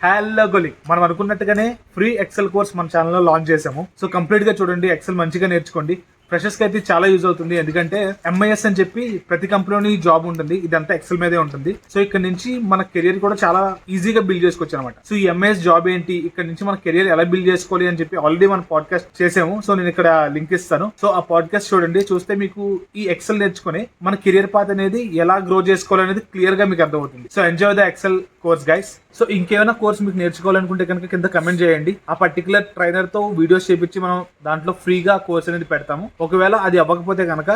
Hello గొలి, మనం అనుకున్నట్టుగానే free XL course మన ఛానల్లో లాంచ్ చేసాము. సో కంప్లీట్ గా చూడండి, ఎక్సెల్ మంచిగా నేర్చుకోండి. ఫ్రెషర్స్ కి అయితే చాలా యూజ్ అవుతుంది. ఎందుకంటే ఎంఐఎస్ అని చెప్పి ప్రతి కంపెనీలోని జాబ్ ఉంటుంది, ఇదంతా ఎక్సెల్ మీదే ఉంటుంది. సో ఇక్కడ నుంచి మన కెరియర్ కూడా చాలా ఈజీగా బిల్డ్ చేసుకోవచ్చు అనమాట. సో ఈ ఎంఐఎస్ జాబ్ ఏంటి, ఇక్కడ నుంచి మన కెరియర్ ఎలా బిల్డ్ చేసుకోవాలి అని చెప్పి ఆల్రెడీ మన పాడ్కాస్ట్ చేసాము. సో నేను ఇక్కడ లింక్ ఇస్తాను. సో ఆ పాడ్కాస్ట్ చూడండి, చూస్తే మీకు ఈ ఎక్సెల్ నేర్చుకుని మన కెరియర్ పాత్ అనేది ఎలా గ్రో చేసుకోవాలి అనేది క్లియర్ గా మీకు అర్థమవుతుంది. So enjoy the XL course guys. So ఇంకేమైనా కోర్స్ మీకు నేర్చుకోవాలనుకుంటే కనుక కింద కమెంట్ చేయండి. ఆ పర్టికులర్ ట్రైనర్ తో వీడియోస్ చేపించి మనం దాంట్లో ఫ్రీగా కోర్స్ అనేది పెడతాము. ఒకవేళ అది అవ్వకపోతే కనుక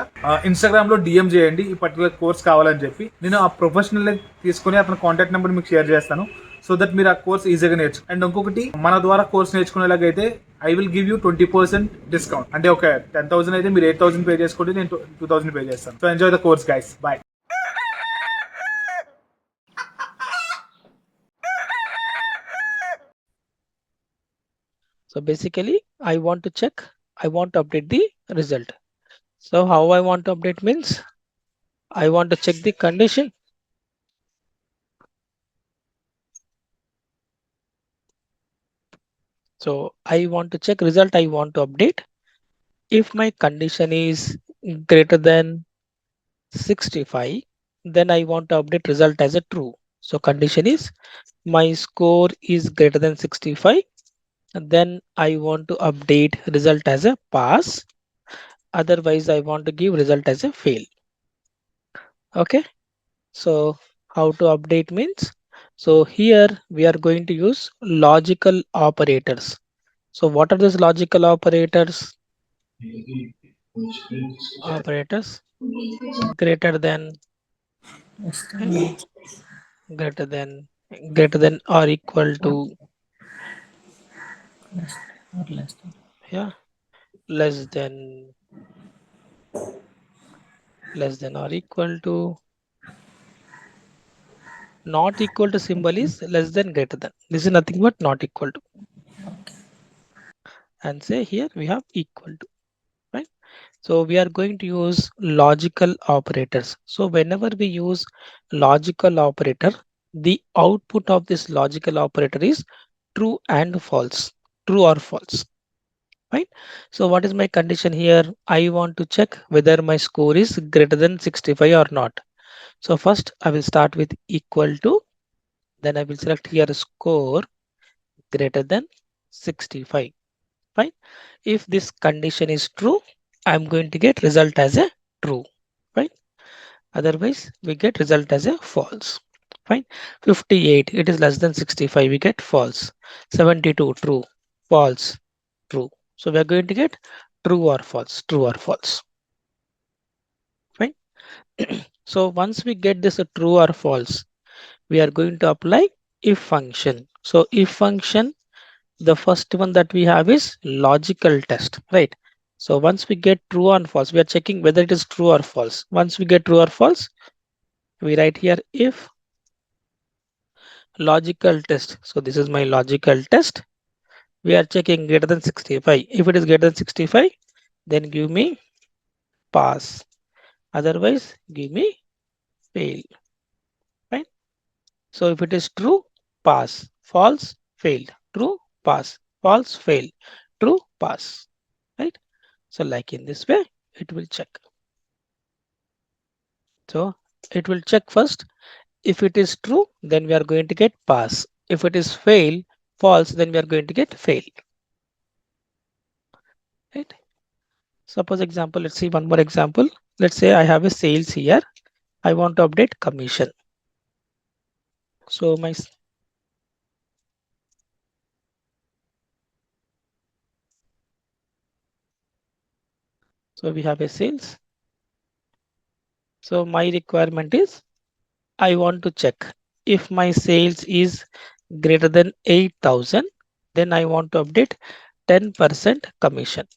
ఇన్స్టాగ్రామ్ లో డిఎం చేయండి, ఈ పర్టికులర్ కోర్స్ కావాలని చెప్పి. నేను ఆ ప్రొఫెషనల్ తీసుకుని అతని కాంటాక్ట్ నెంబర్ మీకు షేర్ చేస్తాను. సో దట్ మీరు ఆ కోర్స్ ఈజీగా నేర్చు. అండ్ ఇంకొకటి, మన ద్వారా కోర్స్ నేర్చుకునేలాగైతే I will give you 20% discount. అంటే ఒక 10,000 అయితే మీరు 8,000 పే చేసుకుంటే నేను 2,000 పే చేస్తాను. So enjoy the course guys. Bye. So basically, I want to check, I want to update the result. So how I want to update means I want to check the condition. So I want to check result, I want to update. If my condition is greater than 65, then I want to update result as a true. So condition is my score is greater than 65. Then I want to update result as a pass. Otherwise, I want to give result as a fail. Okay. So how to update means, so here we are going to use logical operators. So what are those logical operators? Operators greater than, right? greater than greater than or equal to, yeah, less than or equal to, not equal to symbol is less than greater than. This is nothing but not equal to. And say here we have equal to, right? So we are going to use logical operators. So whenever we use logical operator, the output of this logical operator is true and false, true or false, right? So what is my condition here? I want to check whether my score is greater than 65 or not. So first I will start with equal to, then I will select here score greater than 65, fine. If this condition is true, I'm going to get result as a true, right? Otherwise we get result as a false, fine. 58, it is less than 65, we get false. 72, true, false, true. So we are going to get true or false, true or false, fine. So once we get this a true or false, we are going to apply if function. So if function, the first one that we have is logical test, right? So once we get true and false, we are checking whether it is true or false. Once we get true or false, we write here if logical test. So this is my logical test. We are checking greater than 65. If it is greater than 65, then give me pass. Otherwise, give me fail, right? So if it is true, pass, false, failed, true, pass, false, fail, true, pass, right? So like in this way, it will check. So it will check first. If it is true, then we are going to get pass. If it is fail, false, then we are going to get fail, right? Suppose example, let's see one more example. Let's say I have a sales here. I want to update commission. So so we have a sales. So my requirement is I want to check if my sales is greater than 8,000, then I want to update 10% commission.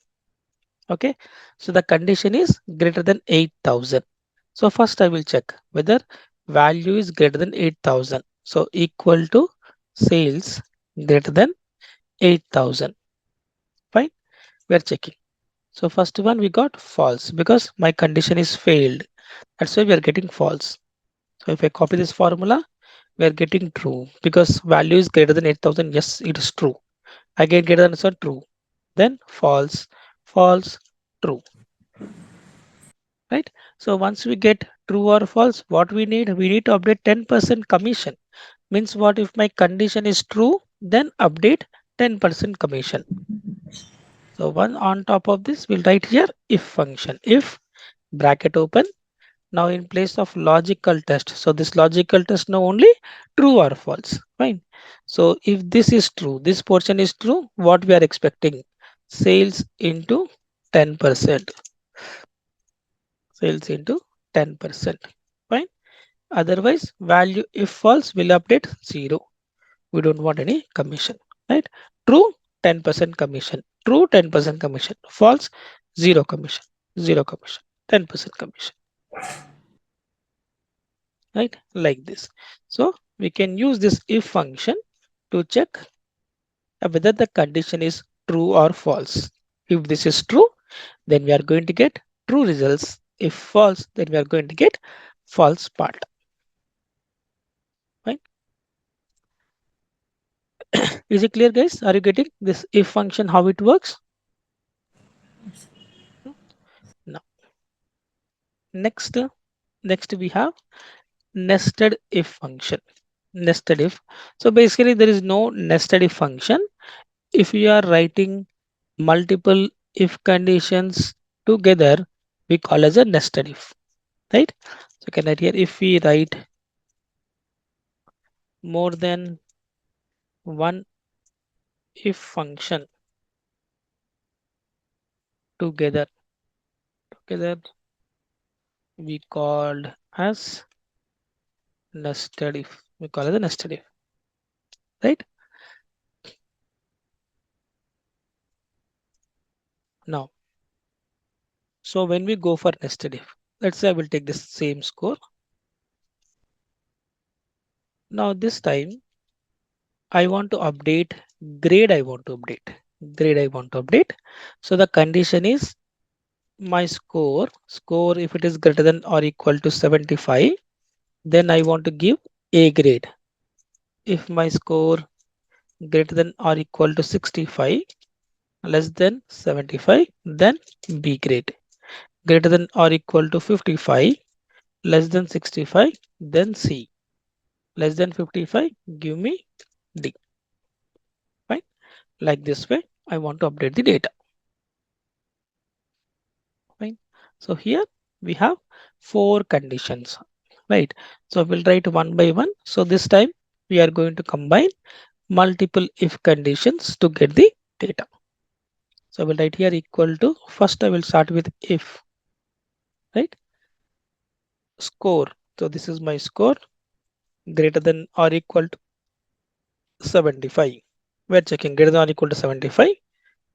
Okay, so the condition is greater than 8,000. So first I will check whether value is greater than 8,000. So equal to sales greater than 8,000. Fine, we are checking. So first one we got false because my condition is failed. That's why we are getting false. So if I copy this formula, We are getting true because value is greater than 8,000. Yes, it is true. Again, greater than answer true. Then false, false, true. Right? So once we get true or false, what we need? We need to update 10% commission. Means what if my condition is true, then update 10% commission. So one on top of this, we'll write here if function. If bracket open. Now in place of logical test. So this logical test now only true or false. Fine. So if this is true, this portion is true, what we are expecting? Sales into 10%. Sales into 10%. Fine. Otherwise, value if false will update 0. We don't want any commission. Right? True 10% commission. True 10% commission. False 0 commission. 0 commission. 10% commission. Right, like this. So we can use this if function to check whether the condition is true or false. If this is true, then we are going to get true results. If false, then we are going to get false part. Right? Is it clear, guys? Are you getting this if function, how it works? Now next we have nested if function. Nested if. So basically there is no nested if function. If you are writing multiple if conditions together, we call as a nested if, right? So can I here if we write more than one if function together, together we called as nested if. We call it a nested if, right? Now, so when we go for nested if, let's say I will take this same score. Now this time I want to update grade. I want to update grade. I want to update. So the condition is my score if it is greater than or equal to 75, then I want to give A grade. If my score greater than or equal to 65, less than 75, then B grade. Greater than or equal to 55, less than 65, then C. Less than 55, give me D. Right? Like this way, I want to update the data. Fine. So here we have 4 conditions, right? So we'll write one by one. So this time we are going to combine multiple if conditions to get the data. So I will write here equal to, first I will start with if, right? Score. So this is my score greater than or equal to 75. We're checking greater than or equal to 75,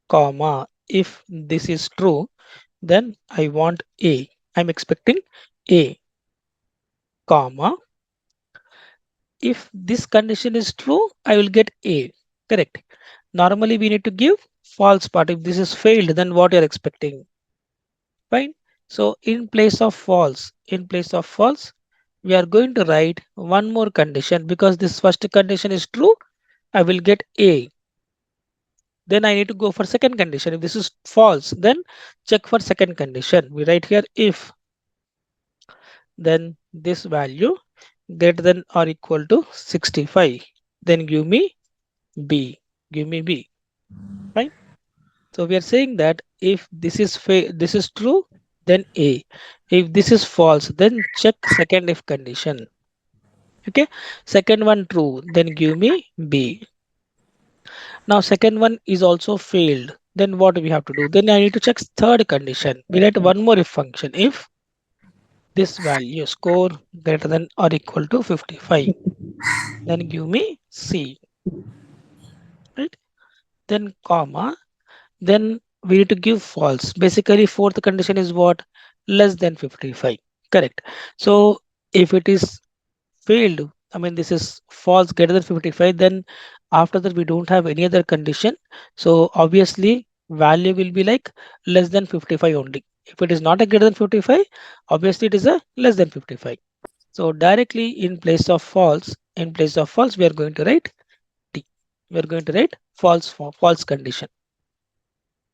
comma. If this is true, then I want A. I'm expecting A, comma. If this condition is true, I will get A. Correct. Normally we need to give false part. If this is failed, then what you're expecting? Fine. So in place of false, we are going to write one more condition because this first condition is true. I will get A. Then I need to go for second condition. If this is false, then check for second condition. We write here if, then this value greater than or equal to 65. Then give me B. Give me B. Right? So we are saying that if this is true, then A. If this is false, then check second if condition. Okay. Second one true, then give me B. Now second one is also failed. Then what do we have to do? Then I need to check third condition. We write one more if function. If this value score greater than or equal to 55, then give me C. Right? Then comma. Then we need to give false. Basically, fourth condition is what? Less than 55. Correct. So if it is failed, I mean, this is false greater than 55, then after that we don't have any other condition. So obviously value will be like less than 55 only. If it is not a greater than 55, obviously it is a less than 55. So directly in place of false, In place of false, we are going to write T. We are going to write false for false condition,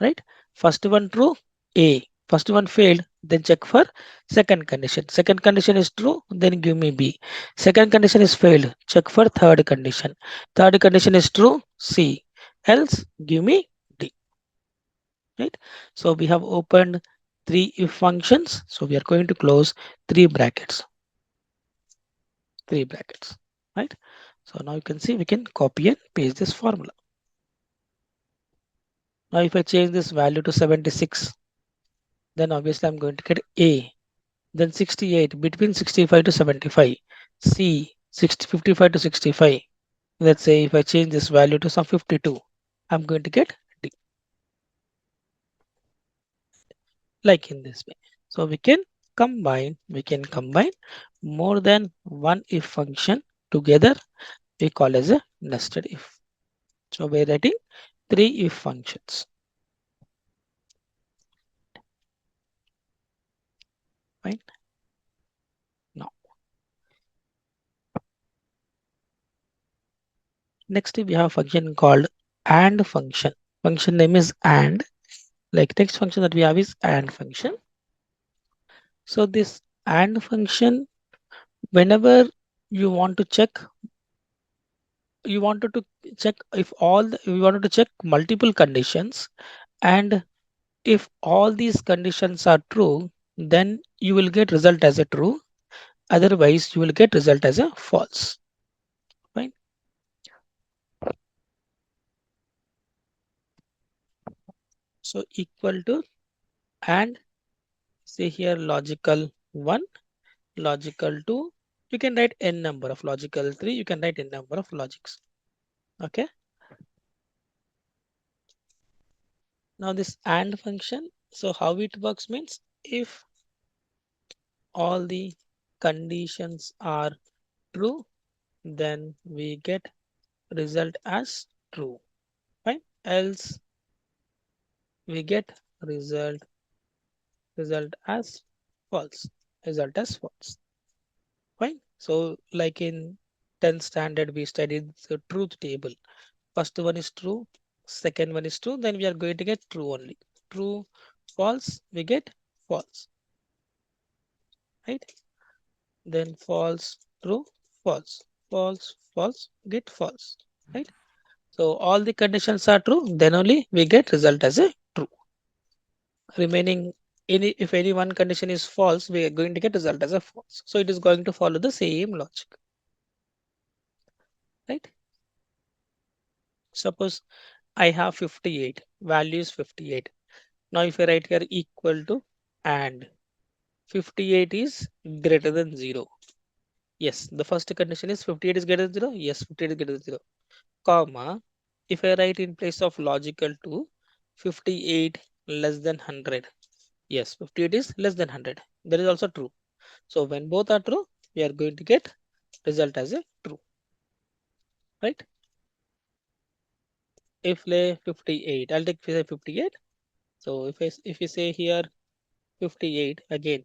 right? First one true, A. First one failed, then check for second condition. Second condition is true, then give me B. Second condition is failed, check for third condition. Third condition is true, C. Else, give me D, right? So we have opened three if functions. So we are going to close three brackets, right? So now you can see we can copy and paste this formula. Now if I change this value to 76, then obviously I'm going to get A. Then 68, between 65 to 75. C, 55 to 65. Let's say if I change this value to some 52, I'm going to get D, like in this way. So we can combine more than one if function together. We call as a nested if. So we're writing three if functions. Fine. Now, next we have a function called AND function. Function name is AND. Like next function that we have is AND function. So this AND function, whenever you want to check, you wanted to check if you wanted to check multiple conditions, and if all these conditions are true, then you will get result as a true. Otherwise, you will get result as a false. Right? So equal to, and say here logical 1, logical 2. You can write n number of logical 3. You can write n number of logics. Okay. Now this AND function. So how it works means if all the conditions are true, then we get result as true. Fine. Else we get result as false. Result as false. Fine. So like in 10th standard, we studied the truth table. First one is true, second one is true, then we are going to get true only. True, false, we get false, right? Then false, true, false, false, false, get false, right? So all the conditions are true, then only we get result as a true. Remaining, if any one condition is false, we are going to get result as a false. So it is going to follow the same logic, right? Suppose I have 58, value is 58. Now if I write here equal to, and 58 is greater than 0. Yes, the first condition is 58 is greater than 0. Yes, 58 is greater than 0. Comma, if I write in place of logical 2, 58 less than 100. Yes, 58 is less than 100. That is also true. So when both are true, we are going to get result as a true, right? If lay 58, I'll take say 58. So if you say here 58 again,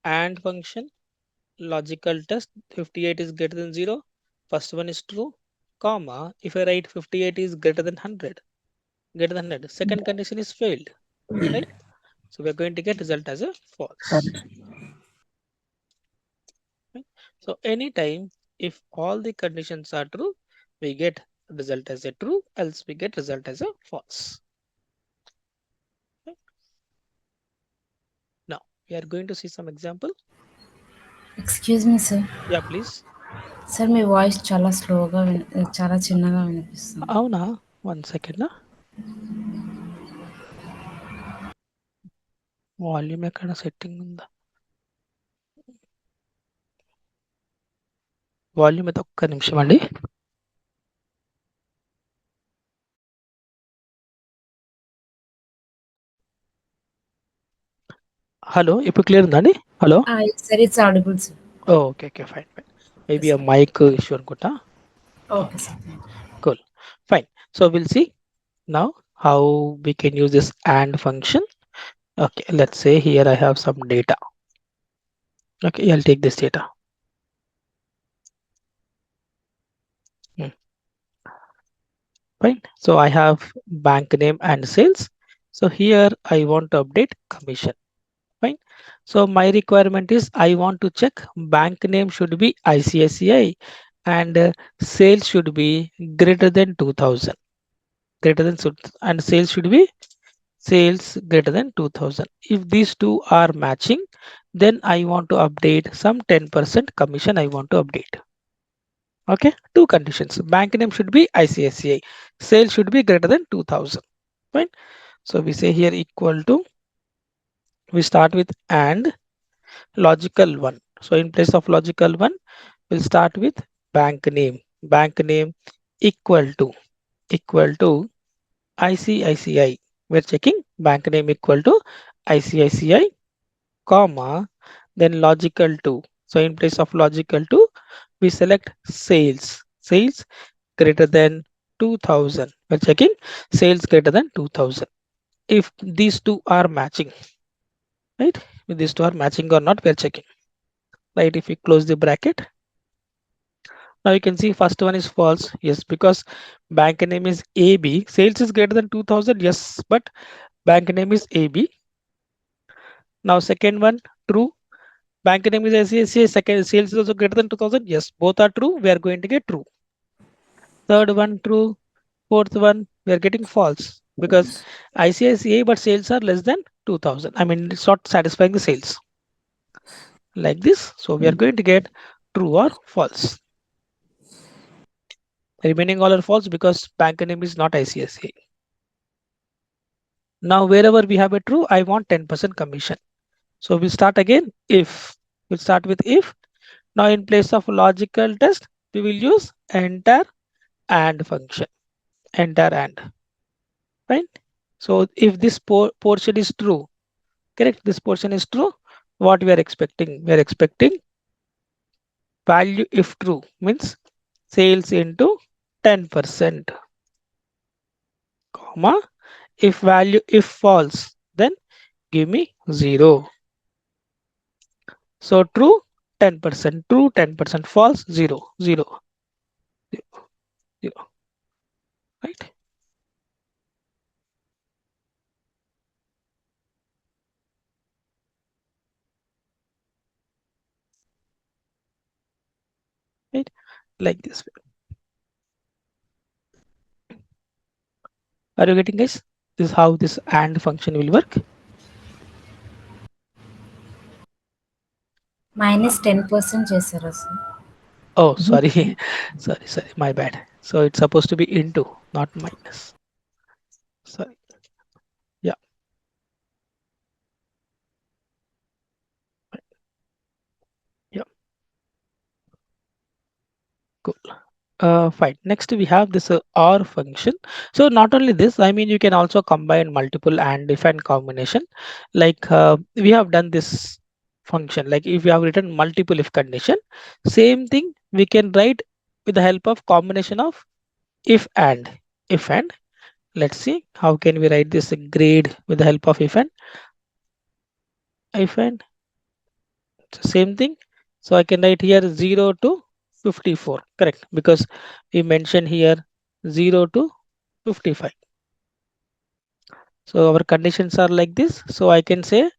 and function, logical test, 58 is greater than 0. First one is true, comma, if I write 58 is greater than 100, greater than 100, second condition is failed, right? So we're going to get result as a false. Right? So anytime if all the conditions are true, we get result as a true, else we get result as a false. Right? Now we are going to see some example. Excuse me sir. Yeah, please. Sir me voice చాలా స్లోగా చాలా చిన్నగా వినిపిస్తుంది. Avuna, 1 second. Volume ఎక్కడ setting ఉందా? Volume అయితే ఒక్క నిమిషం అండి. హలో, ఇప్పుడు క్లియర్ ఉందా అండి? Hello. Sir it's audible sir. Okay, fine. Maybe a mic issue అనుకుంటా. Okay sir. Cool. Fine. So we'll see now how we can use this AND function. Okay, let's say here I have some data. Okay, I'll take this data. Fine. So I have bank name and sales. So here I want to update commission. Fine. So my requirement is I want to check bank name should be ICICI and sales should be greater than 2000. Greater than and sales should be sales greater than 2000. If these two are matching, then I want to update some 10% commission I want to update. Okay, two conditions. Bank name should be ICICI. Sale should be greater than 2000. Fine. So we say here equal to, we start with and logical one. So in place of logical one, we'll start with bank name. Bank name equal to ICICI. We're checking bank name equal to ICICI, comma, then logical two. So in place of logical two, we select sales. Sales greater than 2000. We're checking sales greater than 2000. If these two are matching, right? If these two are matching or not, we're checking. Right? If we close the bracket, now you can see first one is false. Yes, because bank name is AB. Sales is greater than 2000. Yes, but bank name is AB. Now second one true. Bank name is ICICI. Second sales is also greater than 2000. Yes, both are true. We are going to get true. Third one true. Fourth one we are getting false because ICICI but sales are less than 2000. I mean it's not satisfying the sales like this. So we are going to get true or false. Remaining all are false because bank name is not ICICI. Now wherever we have a true, I want 10% commission. So we'll start again if. We'll start with if. Now in place of logical test, we will use enter and function. Enter and. Fine. So if this portion is true, correct, this portion is true, what we are expecting? We are expecting value if true means sales into 10%, comma, if value if false, then give me 0. So true 10%, true 10%, false 0, 0, 0, 0, right? Right? Like this. Are you getting, guys? This is how this AND function will work. -10% చేశారా sir? Oh, sorry. sorry, my bad. So it's supposed to be into, not minus. Sorry. Yeah. Yeah. Cool. Fine. Next we have this OR function. So not only this, I mean you can also combine multiple and if and combination. Like we have done this function. Like if you have written multiple if condition, same thing we can write with the help of combination of if and. If and. Let's see how can we write this grade with the help of if and. If and. Same thing. So I can write here 0 to 54, correct? Because we mentioned here 0 to 55. So our conditions are like this. So I can say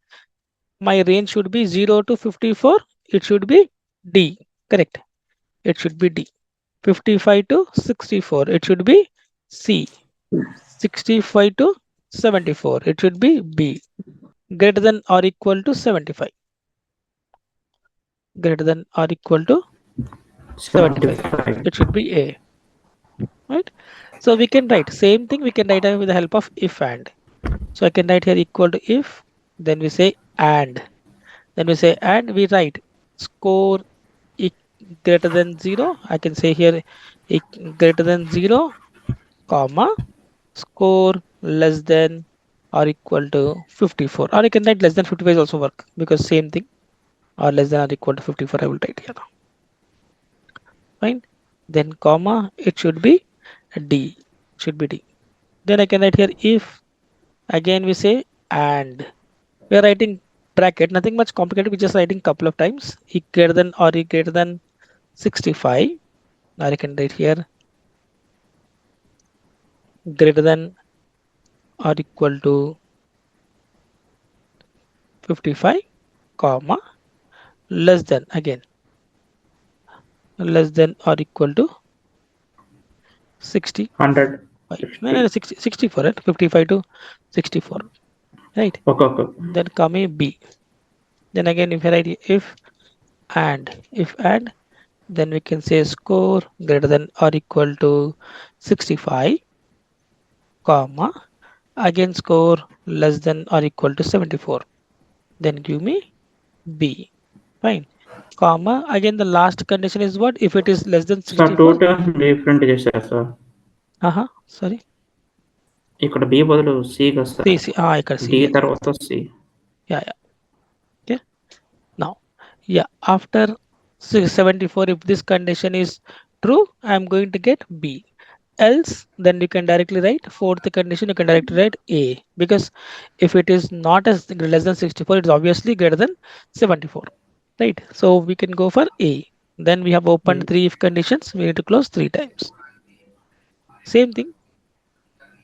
my range should be 0 to 54. It should be D, correct? It should be D. 55 to 64. It should be C. 65 to 74. It should be B. Greater than or equal to 75. Greater than or equal to 75. It should be A. Right? So we can write same thing. We can write with the help of if and. So I can write here equal to if. Then we say and. Then we say and we write score greater than 0. I can say here greater than 0, comma, score less than or equal to 54. Or I can write less than 55 also work because same thing, or less than or equal to 54 I will write here. Fine. Then comma, it should be D. Should be D. Then I can write here if. Again we say and. We are writing bracket, nothing much complicated. We just writing couple of times. E greater than or e greater than 65. Now I can write here greater than or equal to 55, comma, less than, again, less than or equal to 65. 100, No, no, no, 60. 60, 64, right? 55 to 64, right? Okay, okay. Then comma B. Then again, if I write if and, then we can say score greater than or equal to 65, comma, again score less than or equal to 74. Then give me B. Fine. Comma. Again, the last condition is what? If it is less than sir 64. 2 different చేశారు sir. Sorry. ఇక్కడ B బదులు C కదా sir, See. I can see. D Yeah. తర్వాత C. Yeah. Yeah. Okay. Now, yeah. After 74, if this condition is true, I am going to get B. Else, then you can directly write fourth condition. You can directly write A, because if it is not as less than 64, it's obviously greater than 74, right? So we can go for A. Then we have opened 3 if conditions. We need to close 3 times. Same thing.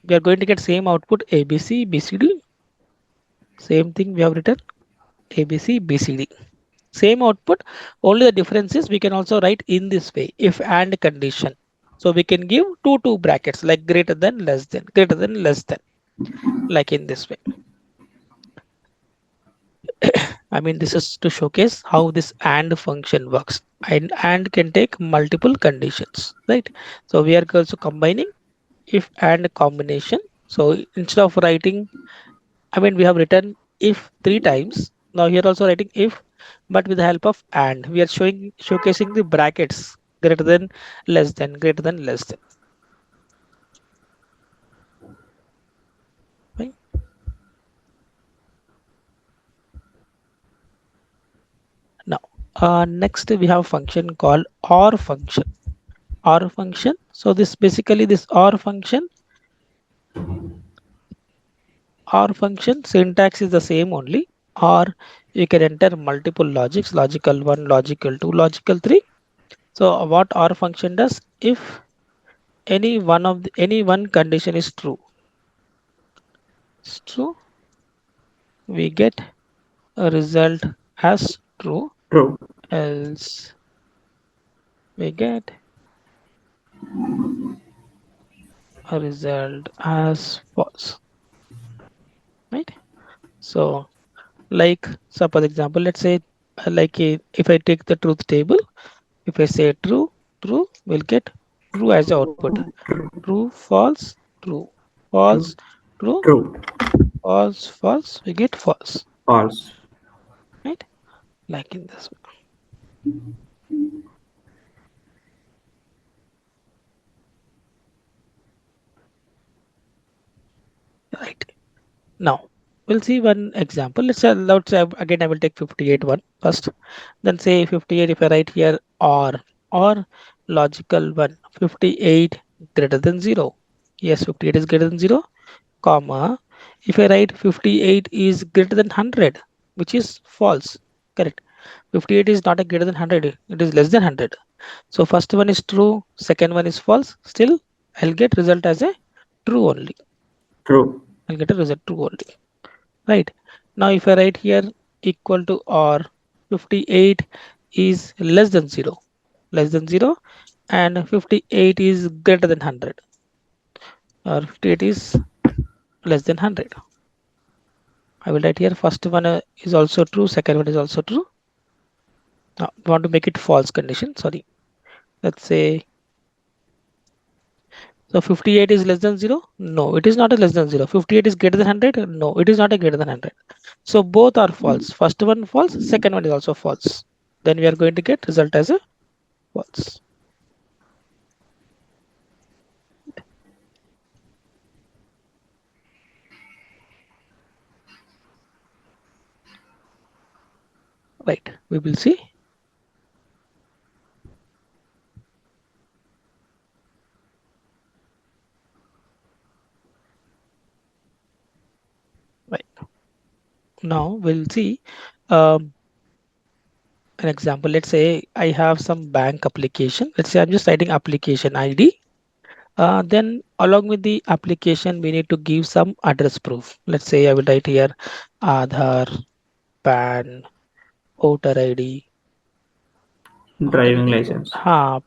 We are going to get same output ABC, BCD. Same thing we have written ABC, BCD. Same output. Only the difference is we can also write in this way, if and condition. So we can give two brackets, like greater than, less than, greater than, less than, like in this way. I mean, this is to showcase how this AND function works. And can take multiple conditions, right? So we are also combining if and combination. So instead of writing, I mean, we have written if 3 times. Now here also writing if, but with the help of and. We are showcasing the brackets, greater than, less than, greater than, less than. Right? Now, next we have a function called OR function. OR function. So this basically this OR function syntax is the same only, or you can enter multiple logics, logical 1, logical 2, logical 3. So what OR function does, if any one condition is true, we get a result as true, True. else we get a result as false, right? So like suppose example, let's say if I take the truth table, if I say true, we'll get true as the output. True, false, true, True. false, true, True. false, false, we get false, False. right? Like in this way. Right. Now we'll see one example. Let's say again I will take 58 one first. Then say 58, if I write here or logical one, 58 greater than 0. Yes, 58 is greater than 0, comma. If I write 58 is greater than 100, which is false. Correct. 58 is not a greater than 100. It is less than 100. So first one is true, second one is false. Still, I'll get result as a true only. True. I'll get a result true only. Right. Now if I write here equal to or, 58 is less than 0. Less than 0, and 58 is greater than 100, or 58 is less than 100. I will write here first one is also true, second one is also true. Now we want to make it false condition. Sorry. Let's say, so 58 is less than 0. No, it is not a less than 0. 58 is greater than 100. No, it is not a greater than 100. So both are false. First one false, second one is also false. Then we are going to get result as a false. Right. We will see. Right. Now we'll see an example. Let's say I have some bank application. Let's say I'm just writing application ID. Then along with the application, we need to give some address proof. Let's say I will write here Aadhaar, PAN, voter ID, voter Driving ID, license.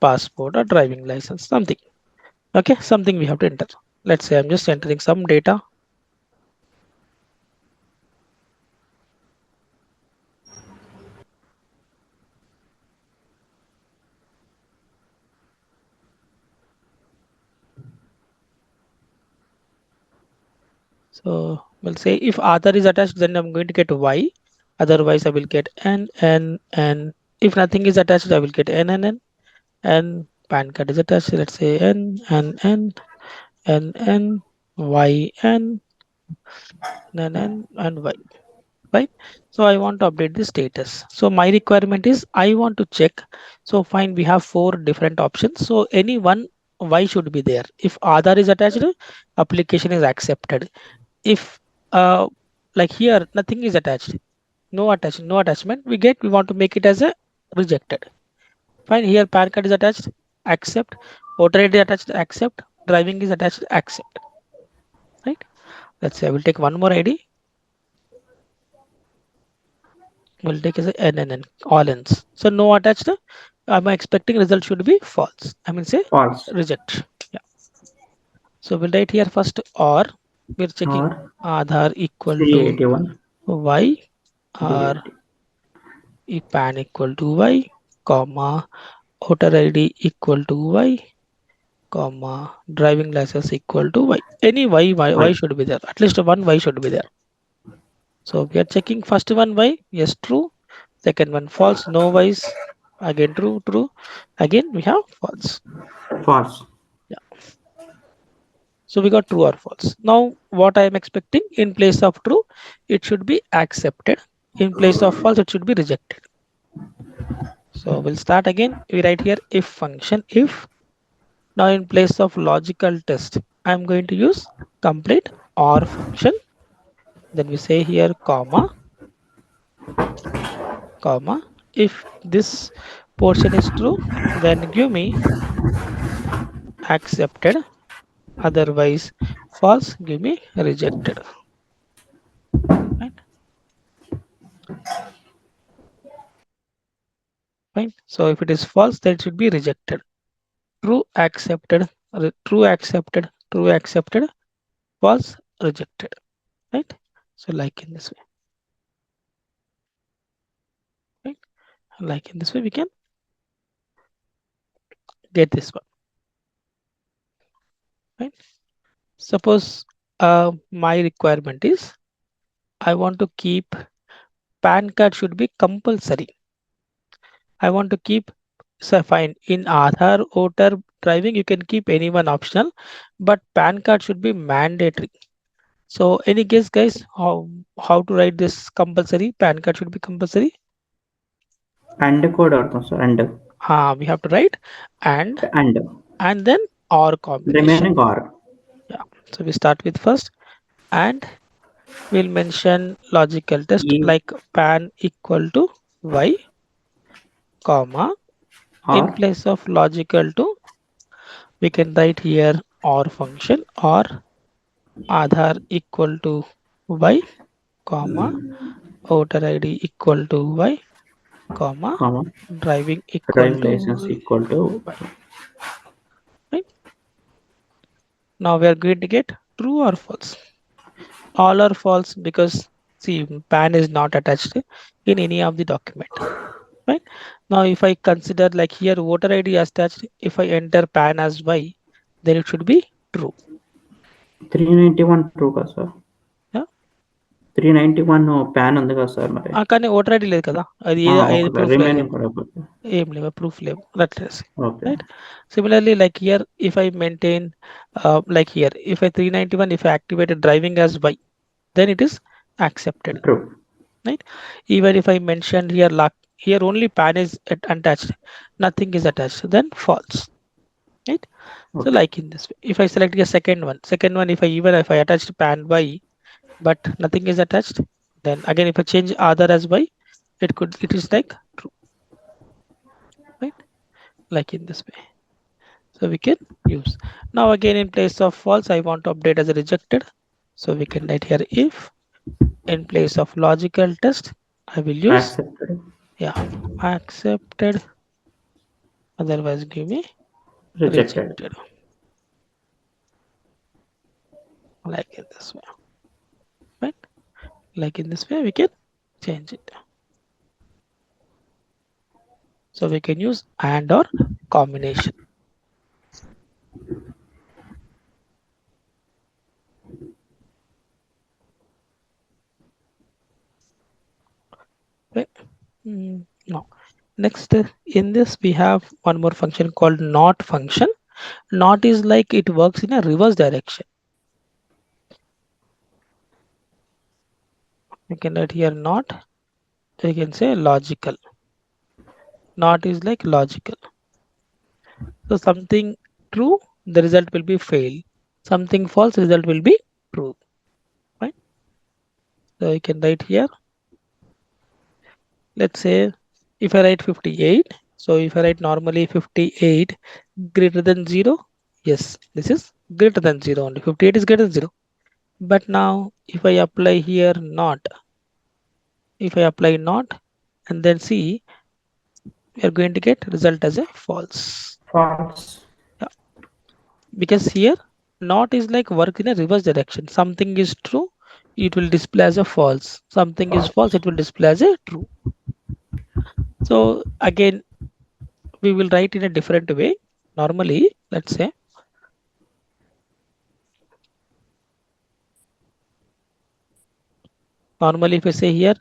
passport or driving license, something. Okay, something we have to enter. Let's say I'm just entering some data. So we'll say if Aadhaar is attached, then I'm going to get Y. Otherwise, I will get N. If nothing is attached, I will get N. And PAN card is attached. Let's say N, Y, and Y. Right? So I want to update the status. So my requirement is I want to check. So fine, we have 4 different options. So any one Y should be there. If Aadhaar is attached, application is accepted. If like here nothing is attached, no attachment, we want to make it as a rejected. Fine, here PAN card is attached, accept. Voter ID attached, accept. Driving is attached, accept. Right? Let's say I will take one more ID. We'll take as a NNN, all ends. So no attached. I'm expecting result should be false. I mean say False. reject. Yeah. So we'll write here first or we're checking Or Aadhaar equal to 381 Y or DLT. PAN equal to Y, comma, voter ID equal to Y, comma, driving license equal to Y. Any Y Y. should be there. At least one Y should be there. So we are checking first one Y, yes, true. Second one false, no Y's. Again true. Again we have false. False. Yeah. So we got true or false. Now what I am expecting in place of true, it should be accepted. In place of false, it should be rejected. So we'll start again. We write here if function if. Now in place of logical test, I'm going to use complete or function. Then we say here comma. If this portion is true, then give me accepted. Otherwise false, give me rejected. Right? Fine. So if it is false, then it should be rejected. True accepted, true accepted, false rejected. Right? So like in this way. Right? Like in this way, we can get this one. Right? Suppose my requirement is I want to keep PAN card should be compulsory. I want to keep, so fine, in Aadhaar, voter, driving, you can keep anyone optional, but PAN card should be mandatory. So any guess, guys, how to write this compulsory? PAN card should be compulsory. And code ortham sir. We have to write and then or combination. remaining or. Yeah. So we start with first and we'll mention logical test In like PAN equal to Y, comma. In or place of logical to, we can write here or function or Aadhaar equal to Y, comma, voter ID equal to Y, comma, comma driving equal driving license to equal to Y. Right? Now we are going to get true or false. All are false because see PAN is not attached in any of the document. Right? Now if I consider like here voter ID is attached, if I enter PAN as Y, then it should be true. 391 true కదా sir. Yeah. 391 pan ఉంది కదా sir మరి. కానీ voter ID లేదు కదా, అది ఏది proof లేదు, రిమైనింగ్ కూడా ఏం లేవు, ప్రూఫ్ లేవు. Okay. Right? Similarly, like here, if I maintain, like here, if I 391, if I activated driving as Y, then it is accepted. True. Right? Even if I mentioned here, here only PAN is attached, nothing is attached, then false. Right? So like in this way, if I select a second one, if I attached PAN Y, but nothing is attached, then again if I change Aadhaar as Y, it is like true. Right? Like in this way. So we can use. Now again in place of false, I want to update as a rejected. So we can write here if in place of logical test, I will use Accepted. accepted. Otherwise, give me Rejected. rejected. Like in this way, right? Like in this way, we can change it. So we can use and or combination. Right? No. Next, in this we have one more function called not function. Not is like it works in a reverse direction. We can write here not. We can say logical. Not is like logical. So something true, the result will be fail. Something false, result will be true. Right? So you can write here. Let's say if I write 58. So if I write normally 58 greater than 0, yes, this is greater than 0 only. 58 is greater than 0. But now if I apply here not, if I apply not and then see, we are going to get result as a false. False. Yeah, because here not is like work in a reverse direction. Something is true, it will display as a false. Something is false, it will display as a true. So again, we will write in a different way. Normally, let's say normally if I say here,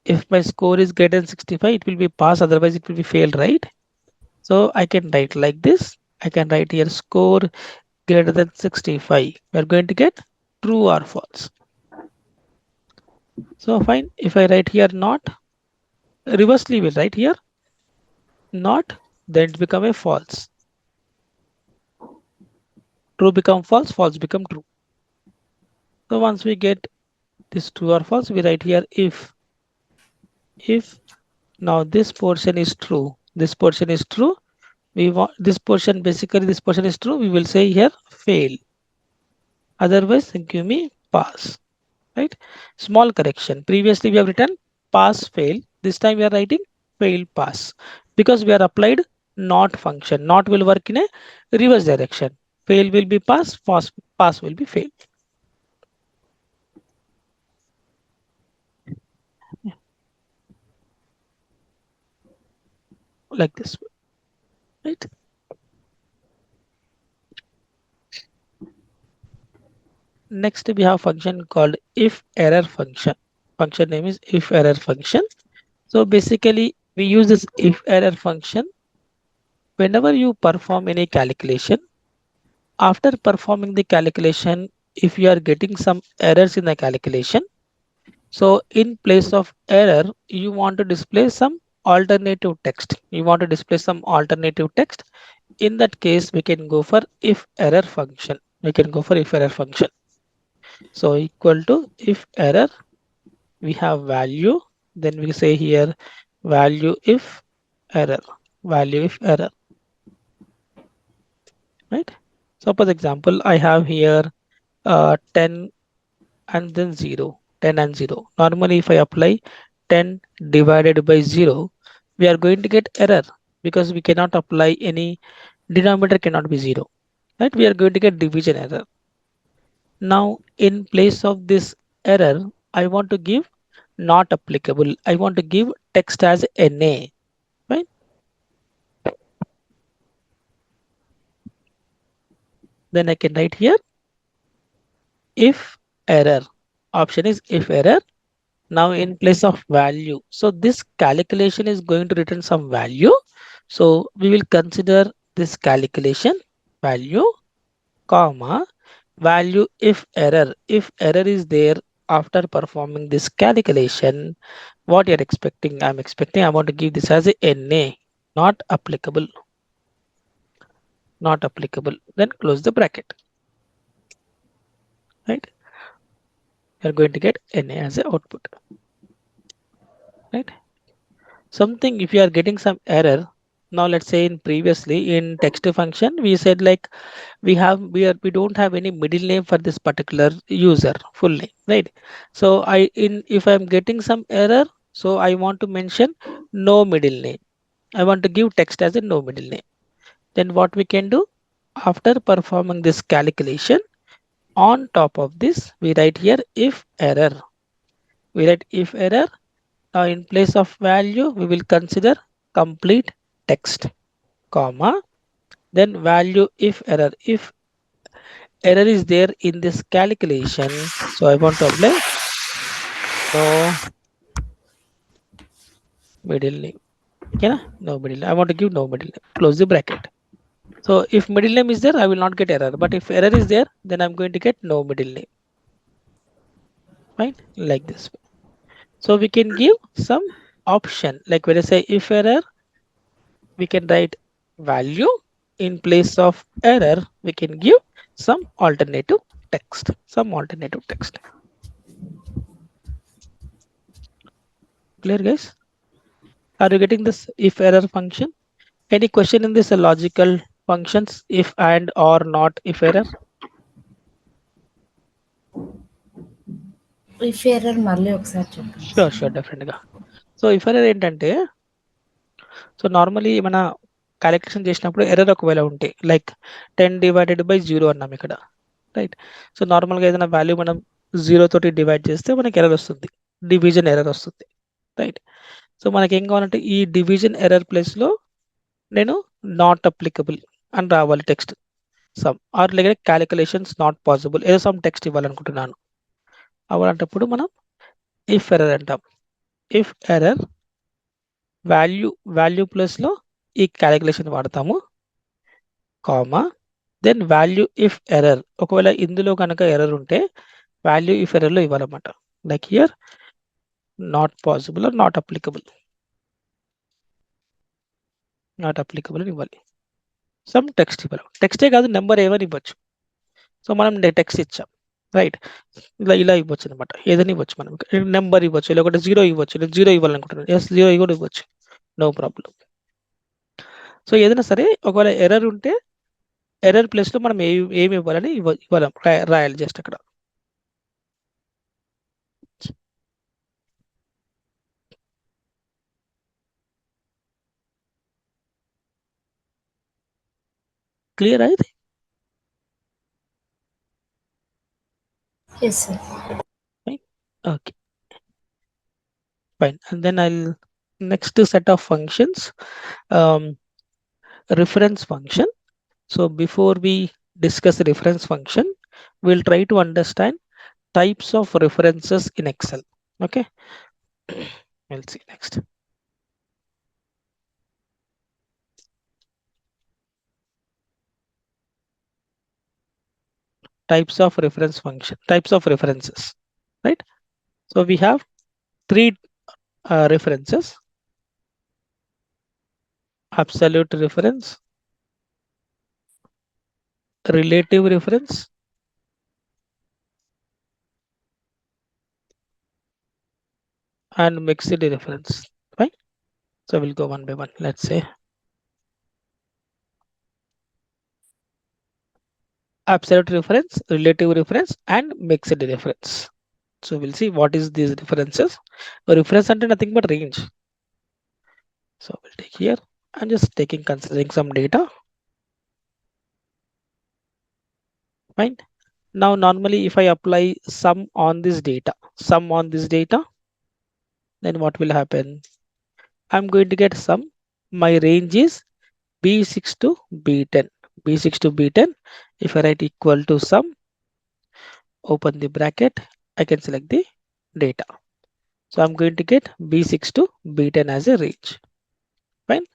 if my score is greater than 65, it will be pass, otherwise it will be failed, right? So I can write like this. I can write here score greater than 65. We are going to get true or false. So fine. If I write here not, reversely we'll write here not, then it become a false. True become false, false become true. So once we get this true or false, we write here if now this portion is true, this portion is true. We want this portion, basically this portion is true. We will say here fail. Otherwise, give me pass. Right? Small correction. Previously, we have written pass fail. This time we are writing fail pass because we are applied not function. Not will work in a reverse direction. Fail will be pass, pass will be fail. Like this, right? Next, we have function called if error function. Function name is if error function. So basically, we use this if error function whenever you perform any calculation. After performing the calculation, if you are getting some errors in the calculation, so in place of error, you want to display some alternative text. You want to display some alternative text. In that case, we can go for if error function. We can go for if error function. So equal to if error, we have value. Then we say here value if error, value if error, right? Suppose example, I have here 10 and then 0, 10 and 0. Normally, if I apply 10 divided by 0, we are going to get error because we cannot apply any denominator cannot be 0. Right? We are going to get division error. Now, in place of this error, I want to give not applicable. I want to give text as NA. Right? Then I can write here if error. Option is if error. Now in place of value, so this calculation is going to return some value. So we will consider this calculation value, comma, value if error is there after performing this calculation, what you're expecting, I'm expecting I want to give this as a NA, not applicable, not applicable, then close the bracket, right? You're going to get NA as a output, right? Something if you are getting some error, Now let's say in previously in text function, we said like we don't have any middle name for this particular user full name, right? So if I'm getting some error, so I want to mention no middle name. I want to give text as a no middle name. Then what we can do after performing this calculation, on top of this, we write here if error. We write if error. Now in place of value, we will consider complete text, comma, then value if error. If error is there in this calculation, so I want to apply no middle name. Okay, na? No middle name. I want to give no middle name. Close the bracket. So if middle name is there, I will not get error. But if error is there, then I'm going to get no middle name. Fine, like this. So we can give some option. Like when I say if error, we can write value. In place of error, we can give some alternative text. Some alternative text. Clear, guys? Are you getting this if error function? Any question in this logical functions, if and or not if error? If error మళ్ళీ ఒకసారి చెప్పండి Sure, sir. sure, definitely. So if error ఏంటంటే, so normally మన calculation చేసినప్పుడు error ఒకవేళ ఉంటే like 10/0 అన్నాం ఇక్కడ, రైట్? సో నార్మల్గా ఏదైనా వాల్యూ మనం 0 తోటి డివైడ్ చేస్తే మనకి ఎర్రర్ వస్తుంది, డివిజన్ ఎర్రర్ వస్తుంది, రైట్? సో మనకి ఏం కావాలంటే ఈ డివిజన్ ఎర్రర్ ప్లేస్లో నేను నాట్ అప్లికబుల్ అని రావాలి టెక్స్ట్ సమ్, ఆర్ లేక క్యాలిక్యులేషన్స్ నాట్ పాసిబుల్ ఏదో సమ్ టెక్స్ట్ ఇవ్వాలనుకుంటున్నాను. అలాంటప్పుడు మనం ఇఫ్ ఎర్రర్ అంటాం. ఇఫ్ ఎర్రర్ వాల్యూ ప్లస్లో ఈ క్యాలిక్యులేషన్ వాడతాము, comma, then value if error. ఒకవేళ ఇందులో కనుక ఎర్రర్ ఉంటే వాల్యూ ఇఫ్ ఎర్రర్లో ఇవ్వాలన్నమాట. Like here not possible or not applicable అని ఇవ్వాలి. సమ్ టెక్స్ట్ ఇవ్వాలి. టెక్స్టే కాదు, నెంబర్ ఏమని ఇవ్వచ్చు. సో మనం టెక్స్ట్ ఇచ్చాం, రైట్? ఇలా ఇవ్వచ్చు అనమాట. ఏదైనా ఇవ్వచ్చు, మనం నెంబర్ ఇవ్వచ్చు, లేకపోతే 0 ఇవ్వచ్చు. నేను 0 ఇవ్వాలనుకుంటున్నాను, ఎస్ 0 కూడా ఇవ్వచ్చు, నో ప్రాబ్లం. సో ఏదైనా సరే ఒకవేళ ఎర్రర్ ఉంటే ఎర్రర్ ప్లేస్లో మనం ఏమి ఇవ్వాలని ఇవ్వాలి, రాయాలి జస్ట్ అక్కడ. క్లియర్ అయితే yes sir. okay, fine. And then I'll next set of functions, reference function. So before we discuss the reference function, we'll try to understand types of references in Excel. Okay, we'll see next. Types of reference function, types of references, right? So we have three references: absolute reference, relative reference, and mixed reference, right? So we'll go one by one. Let's say absolute reference, relative reference, and mixed reference. So we'll see what is these differences. A reference and nothing but range. So we'll take here. I'm just considering some data. Fine. Now normally if I apply sum on this data, then what will happen? I'm going to get sum. My range is B6 to B10. B6 to B10. If I write equal to sum, open the bracket, I can select the data. So I'm going to get B6 to B10 as a range. Fine.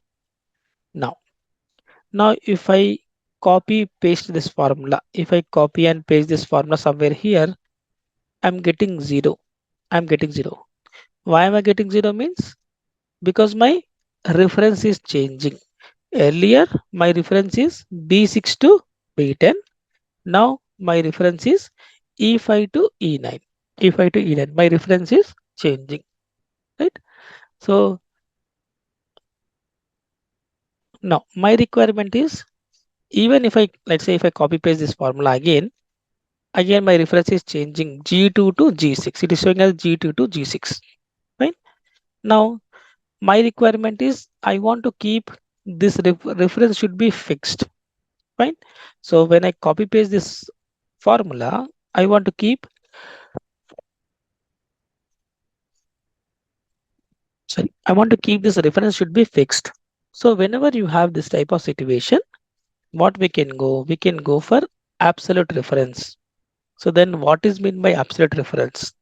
Now if I copy paste this formula, if I copy and paste this formula somewhere here, I'm getting 0. Why am I getting 0? Means because my reference is changing. Earlier my reference is B6 to B10. Now my reference is E5 to E9. My reference is changing, right? So Now my requirement is, even if I, let's say if I copy paste this formula again my reference is changing G2 to G6. It is showing as G2 to G6. Fine. Now my requirement is I want to keep this reference should be fixed. Fine. So when I copy paste this formula, I want to keep, sorry, I want to keep this reference should be fixed. So whenever you have this type of situation, what we can go for absolute reference. So then what is meant by absolute reference?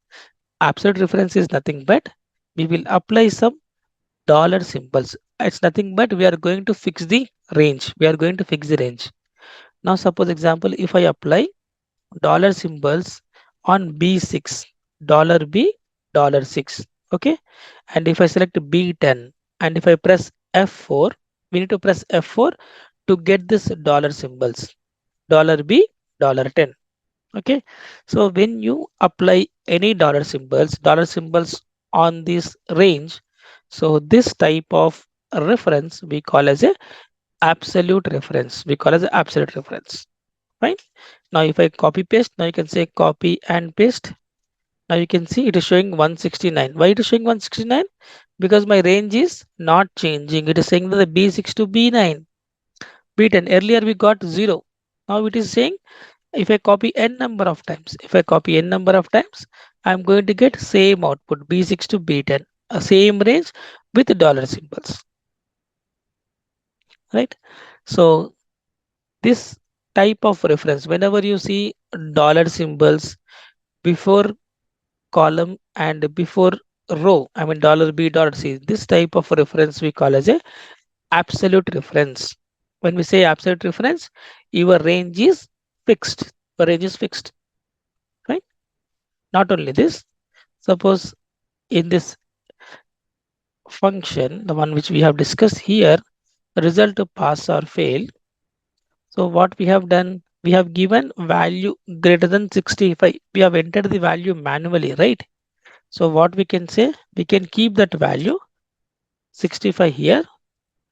Absolute reference is nothing but we will apply some dollar symbols. It's nothing but we are going to fix the range. We are going to fix the range. Now suppose example, if I apply dollar symbols on B6, dollar B, dollar 6. Okay. And if I select B10 and if I press F4, we need to press F4 to get this dollar symbols, dollar B, dollar 10. Okay. So when you apply any dollar symbols on this range, so this type of reference we call as a absolute reference. We call as a absolute reference. Fine. Now if I copy paste, now you can say copy and paste. Now you can see it is showing 169. Why it is showing 169? Because my range is not changing. It is saying that the B6 to B9, B10. Earlier we got 0. Now it is saying if I copy n number of times, if I copy n number of times, I'm going to get same output B6 to B10, a same range with dollar symbols, right? So this type of reference, whenever you see dollar symbols before column and before row, I mean dollar B, dollar C, this type of reference we call as a absolute reference. When we say absolute reference, your range is fixed. Your range is fixed, right? Not only this, suppose in this function, the one which we have discussed here, result to pass or fail. So what we have done, we have given value greater than 65. We have entered the value manually, right? So what we can say, we can keep that value 65 here,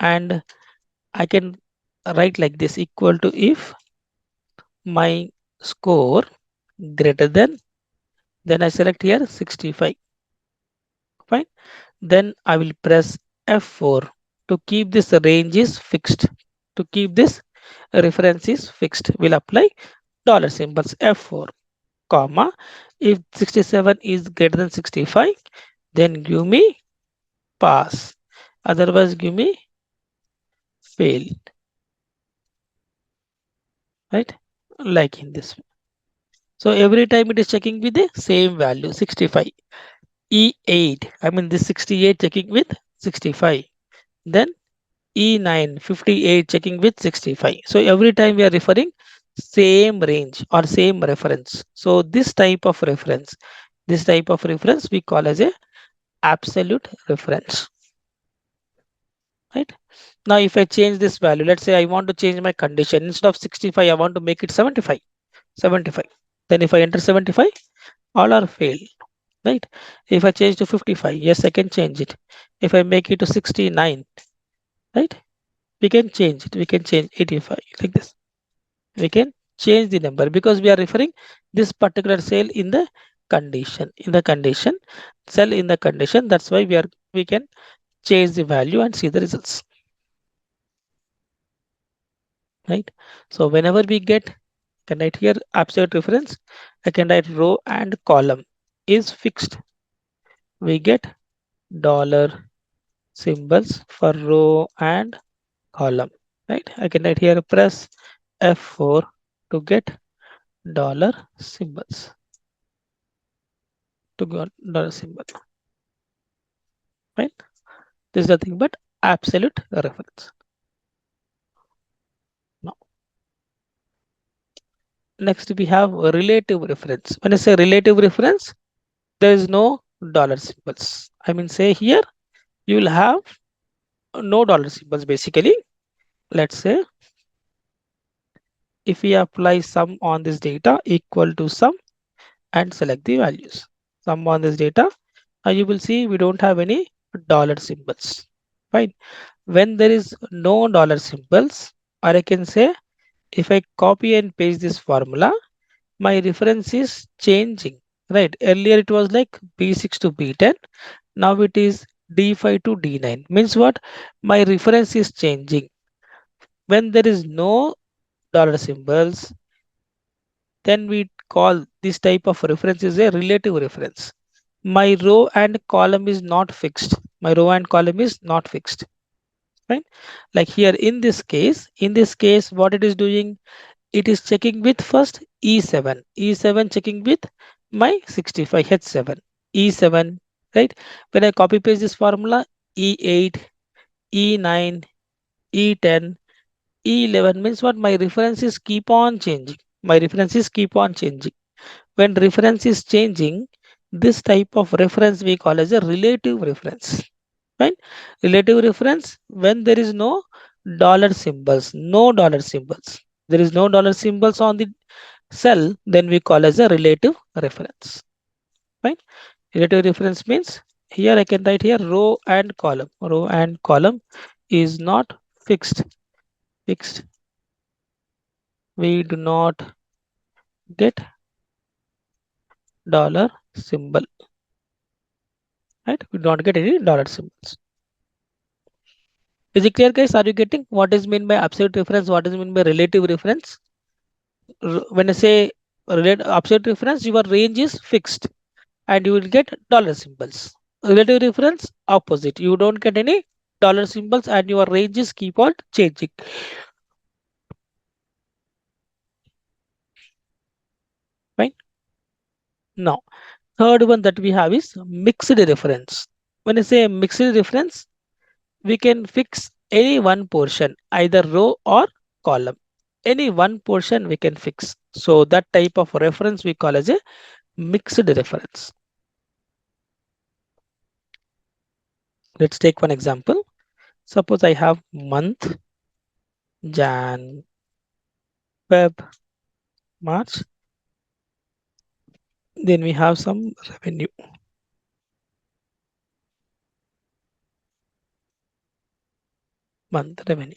and I can write like this, equal to if my score greater than, then I select here 65. Fine. Then I will press F4 to keep this range is fixed. To keep this reference is fixed, we'll apply dollar symbols F4, comma. If 67 is greater than 65, then give me pass. Otherwise, give me fail. Right? Like in this way. So every time it is checking with the same value, 65. E8, I mean this 68 checking with 65. Then E9, 58 checking with 65. So every time we are referring same range or same reference. So this type of reference we call as a absolute reference. Right? Now if I change this value, let's say I want to change my condition, instead of 65 I want to make it 75. Then if I enter 75, all are failed. Right? If I change to 55, yes, I can change it. If I make it to 69, right? We can change it. We can change 85 like this. We can change the number because we are referring this particular cell in the condition. Cell in the condition. That's why we can change the value and see the results. Right? So whenever we get, I can write here absolute reference. I can write row and column is fixed. We get dollar symbols for row and column. Right? I can write here press F4 to get dollar symbols. To get dollar symbol. Right? This is nothing but absolute reference. Now, next we have a relative reference. When I say relative reference, there is no dollar symbols. I mean, say here you will have no dollar symbols basically. Let's say if we apply sum on this data equal to sum and select the values. Sum on this data, you will see we don't have any dollar symbols. Fine. When there is no dollar symbols, or I can say if I copy and paste this formula, my reference is changing. Right. Earlier it was like B6 to B10. Now it is D5 to D9. Means what? My reference is changing. When there is no dollar symbols, then we call this type of reference is a relative reference. My row and column is not fixed. My row and column is not fixed. Right? Like here in this case, what it is doing, it is checking with first E7, E7 checking with my 65 H7, E7, right? When I copy paste this formula, E8, E9, E10, E11 means what? My references keep on changing. My references keep on changing. When reference is changing, this type of reference we call as a relative reference. Right? Relative reference when there is no dollar symbols, no dollar symbols. There is no dollar symbols on the cell, then we call as a relative reference. Right? Relative reference means here I can write here row and column. Row and column is not fixed. Fixed. We do not get dollar symbol. Right? We do not get any dollar symbols. Is it clear, guys? Are you getting what is meant by absolute reference? What is meant by relative reference? When I say absolute reference, your range is fixed and you will get dollar symbols. Relative reference, opposite. You don't get any dollar symbols and your ranges keep on changing. Fine. Now, third one that we have is mixed reference. When I say mixed reference, we can fix any one portion, either row or column. Any one portion we can fix. So that type of reference we call as a mixed reference. Let's take one example. Suppose I have month, Jan, Feb, March. Then we have some revenue. Month revenue.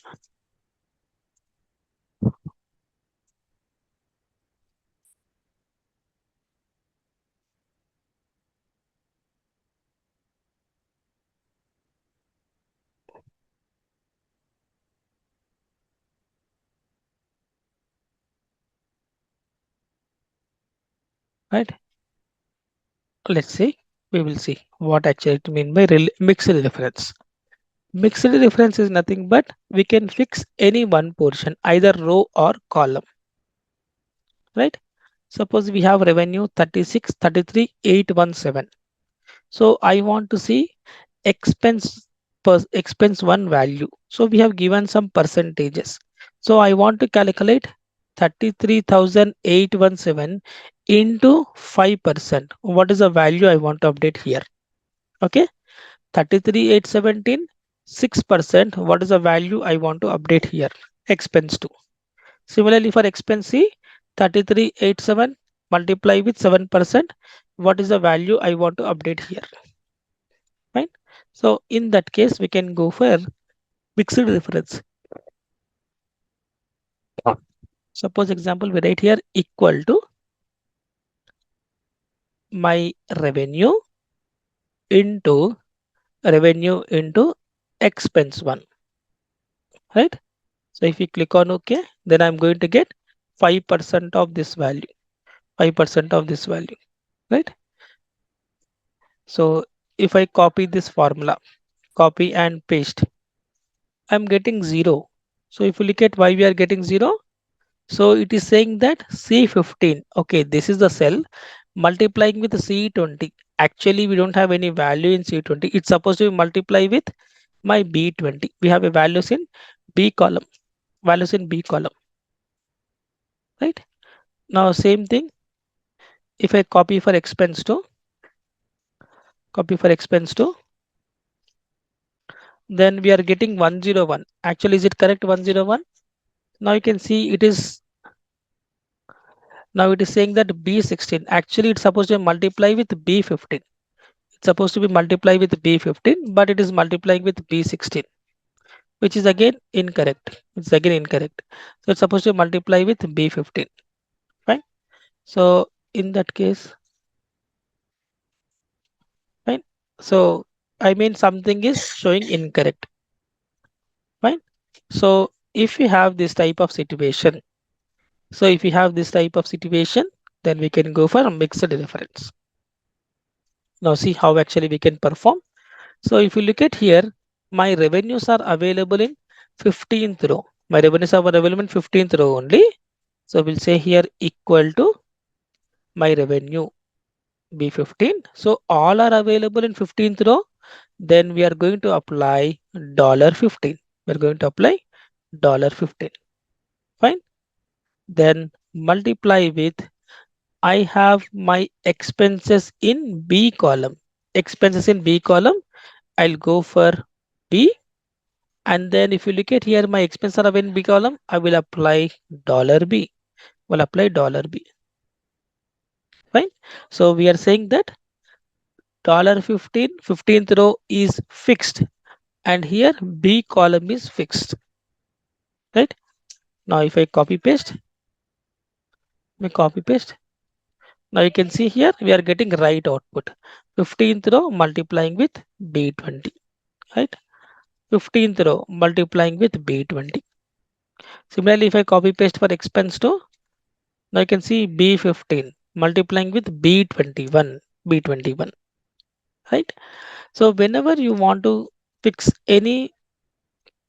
Right? Let's see. We will see what actually it mean by mixed reference. Mixed reference is nothing but we can fix any one portion, either row or column. Right? Suppose we have revenue 36, 33, 817. So I want to see expense expense one value. So we have given some percentages. So I want to calculate 33,817 into 5%. What is the value I want to update here? Okay, 33,817, 6%. What is the value I want to update here? Expense 2. Similarly for expense C, 33,877 multiply with 7%. What is the value I want to update here? Right? So in that case, we can go for mixed reference. Suppose example we write here equal to my revenue into expense one. Right? So if you click on OK, then I'm going to get 5% of this value. 5% of this value. Right? So if I copy this formula, copy and paste, I'm getting 0. So if you look at why we are getting 0, so it is saying that C15, okay, this is the cell multiplying with C20. Actually, we don't have any value in C20. It's supposed to be multiply with my B20. We have a values in B column, values in B column, right? Now, same thing. If I copy for expense to, then we are getting 101. Actually, is it correct 101? Now you can see it is. Now it is saying that B16. Actually, it's supposed to multiply with B15. It's it's supposed to be multiplied with B15, but it is multiplying with B16, which is again incorrect. It's again incorrect. So it's supposed to multiply with B15. Fine. So in that case, fine. So I mean something is showing incorrect. Fine. So if you have this type of situation, then we can go for a mixed reference. Now see how actually we can perform. So if you look at here, my revenues are available in 15th row. My revenues are available in 15th row only. So we'll say here equal to my revenue B15. So all are available in 15th row. Then we are going to apply $15. We're going to apply $15. Fine. Then multiply with, I have my expenses in B column. Expenses in B column, I'll go for B. And then if you look at here, my expenses are in B column, I will apply $B. Will apply $B. Fine. So we are saying that $15, 15th row is fixed. And here B column is fixed. Right. Now if I copy paste, now you can see here we are getting right output. 15th row multiplying with B20. Right. 15th row multiplying with B20. Similarly, if I copy paste for expense 2, now you can see B15 multiplying with B21. Right. So whenever you want to fix any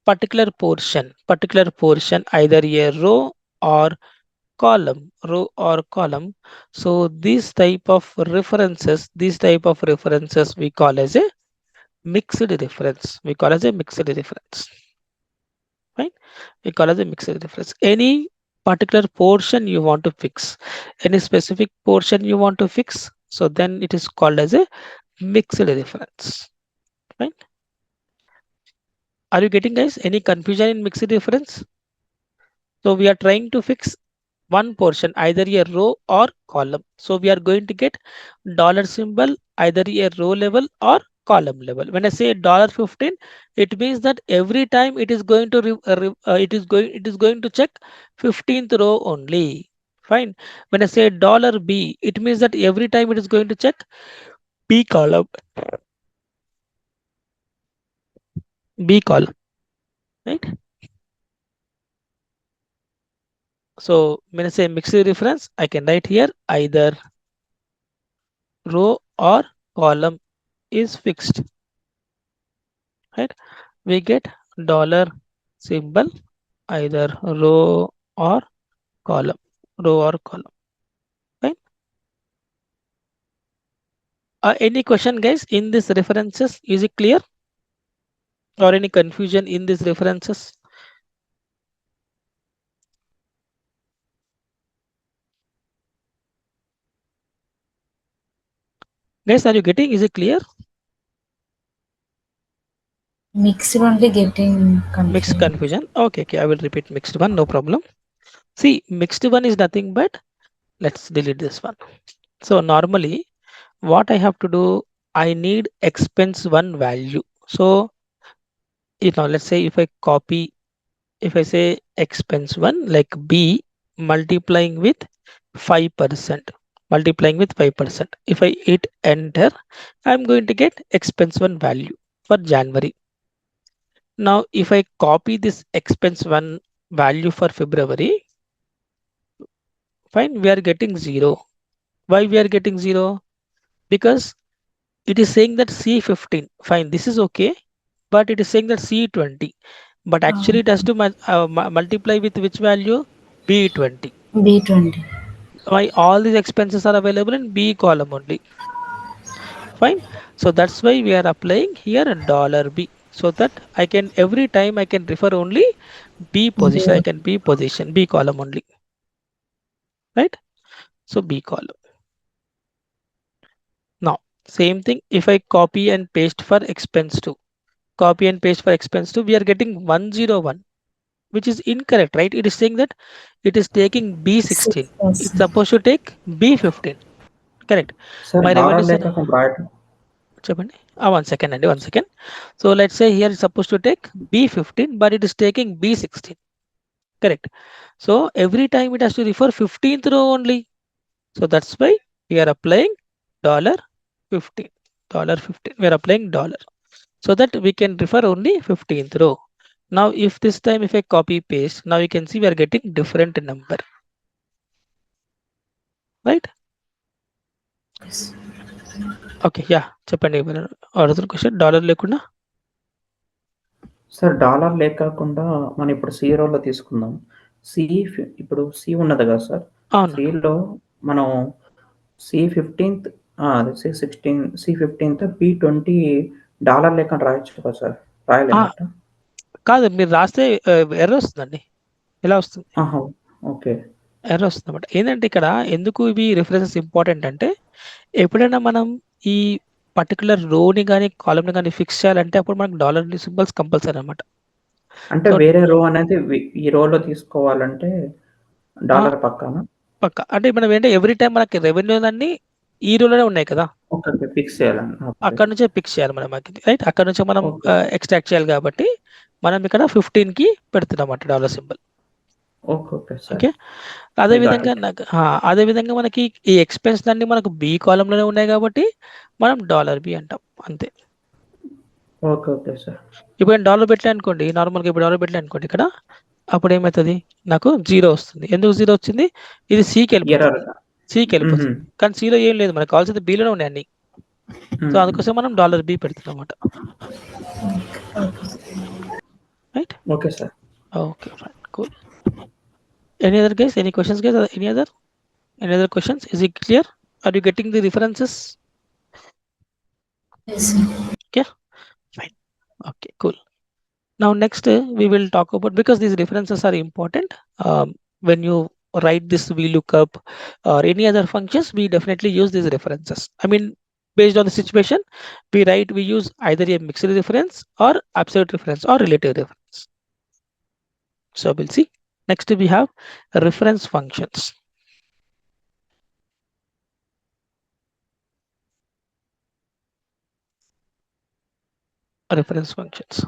particular portion, either a row or column. So these type of references, we call as a mixed reference. Right? We call as a mixed reference. Any particular portion you want to fix, any specific portion you want to fix, so then it is called as a mixed reference. Right? Are you getting, guys, any confusion in mixed reference? So we are trying to fix one portion, either a row or column. So we are going to get dollar symbol either a row level or column level. When I say $15, it means that every time it is going to it is going to check 15th row only. Fine. When I say $B, it means that every time it is going to check B column. Right. So when I say mixed reference, I can write here either row or column is fixed. Right. We get dollar symbol either row or column. Right. Any question, guys, in these references? Is it clear? Or any confusion in these references? Guys, are you getting? Is it clear? Mixed only getting Mixed confused. confusion. Okay, I will repeat mixed one, no problem. See, mixed one is nothing but, let's delete this one. So normally what I have to do, I need expense one value. So let's say if I say expense one like B multiplying with 5%. If I hit enter, I'm going to get expense one value for January. Now, if I copy this expense one value for February, fine, we are getting 0. Why we are getting 0? Because it is saying that C15. Fine, this is okay, but it is saying that C20. But actually, it has to multiply with which value? B20. B20. Why all these expenses are available in B column only. Fine. So that's why we are applying here $B. So that I can every time I can refer only B position. I can B position, B column only. Right? So B column. Now, same thing if I copy and paste for expense 2. We are getting 101, which is incorrect, right? It is saying that it is taking B16. It's 6%. supposed to take B15. Correct. Sir, My not revenues only are, but చెప్పండి. 1 second అండి, 1 second. So let's say here it's supposed to take B15, but it is taking B16. Correct. So every time it has to refer 15th row only. So that's why we are applying $15. $15. We are applying dollar so that we can refer only 15th row. Now if this time if I copy paste, now you can see we are getting different number, right? Yes. Okay, yeah, చెప్పండి. అడుగుతున్న question dollar లేకుండా. Sir dollar లేకుండా మనం ఇప్పుడు C రోలో తీసుకుందాం. ఇప్పుడు C ఉన్నది కదా సార్, అవును, సిలో మనం సి15th అదే సి15th బి20 డాలర్ లేకుండా రాయొచ్చు కదా సార్, రాయలేమట? కాదు, మీరు రాస్తే ఎర్ర వస్తుందండి. ఎలా వస్తుంది? ఆహా, ఓకే. ఎర్ర వస్తుంది అనమాట. ఏంటంటే ఇక్కడ ఎందుకు ఇవి రిఫరెన్సెస్ ఇంపార్టెంట్ అంటే, ఎప్పుడైనా మనం ఈ పర్టికులర్ రోని కానీ కాలమ్ని కానీ ఫిక్స్ చేయాలంటే అప్పుడు మనకు డాలర్ సింబల్స్ కంపల్సరీ అనమాట. అంటే సో వేరే రో అనేది ఈ రోలో తీసుకోవాలంటే డాలర్ పక్కానా? పక్క అంటే మనం ఏంటంటే ఎవ్రీ టైం మనకి రెవెన్యూ అన్ని ఈ రోలోనే ఉన్నాయి కదా, ఓకే, ఓకే, ఫిక్స్ చేయాలండి. అక్కడ నుంచే పిక్ చేయాలి మనం, రైట్? అక్కడ నుంచే మనం ఓకే. ఎక్స్ట్రాక్ట్ చేయాలి కాబట్టి మనం ఇక్కడ 15కి పెడుతున్నాం అన్నమాట dollar symbol. Okay, okay sir. Okay, అదే We got విధంగా it. అదే విధంగా మనకి ఈ ఎక్స్పెన్స్ అన్ని మనకు బి కాలంలోనే ఉన్నాయి కాబట్టి మనం డాలర్ బి అంటాం, అంతే. Okay, okay sir. ఇప్పుడు నేను డాలర్ పెట్టలే అనుకోండి, నార్మల్గా ఇప్పుడు డాలర్ పెట్టలే అనుకోండి ఇక్కడ, అప్పుడు ఏమవుతుంది? నాకు 0 వస్తుంది. ఎందుకు 0 వచ్చింది? ఇది సికి వెళ్ళిపోతుంది, ఎర్రర్. సికి వెళ్ళిపోతుంది. కానీ సిలో ఏం లేదు, మనకు కావాల్సింది బిలోనే ఉన్నాయి అన్ని. సో అందుకోసం మనం డాలర్ బి పెడుతున్నాం అన్నమాట, right? Okay sir. Okay, fine, cool. Any other guys? Any questions, guys? Any other questions? Is it clear? Are you getting the references? Yes, sir. Okay, fine. Okay, cool. Now next we will talk about, because these references are important when you write this VLOOKUP or any other functions, we definitely use these references. I mean, based on the situation, we use either a mixed reference or absolute reference or relative reference. So we'll see. Next we have reference functions. Reference functions.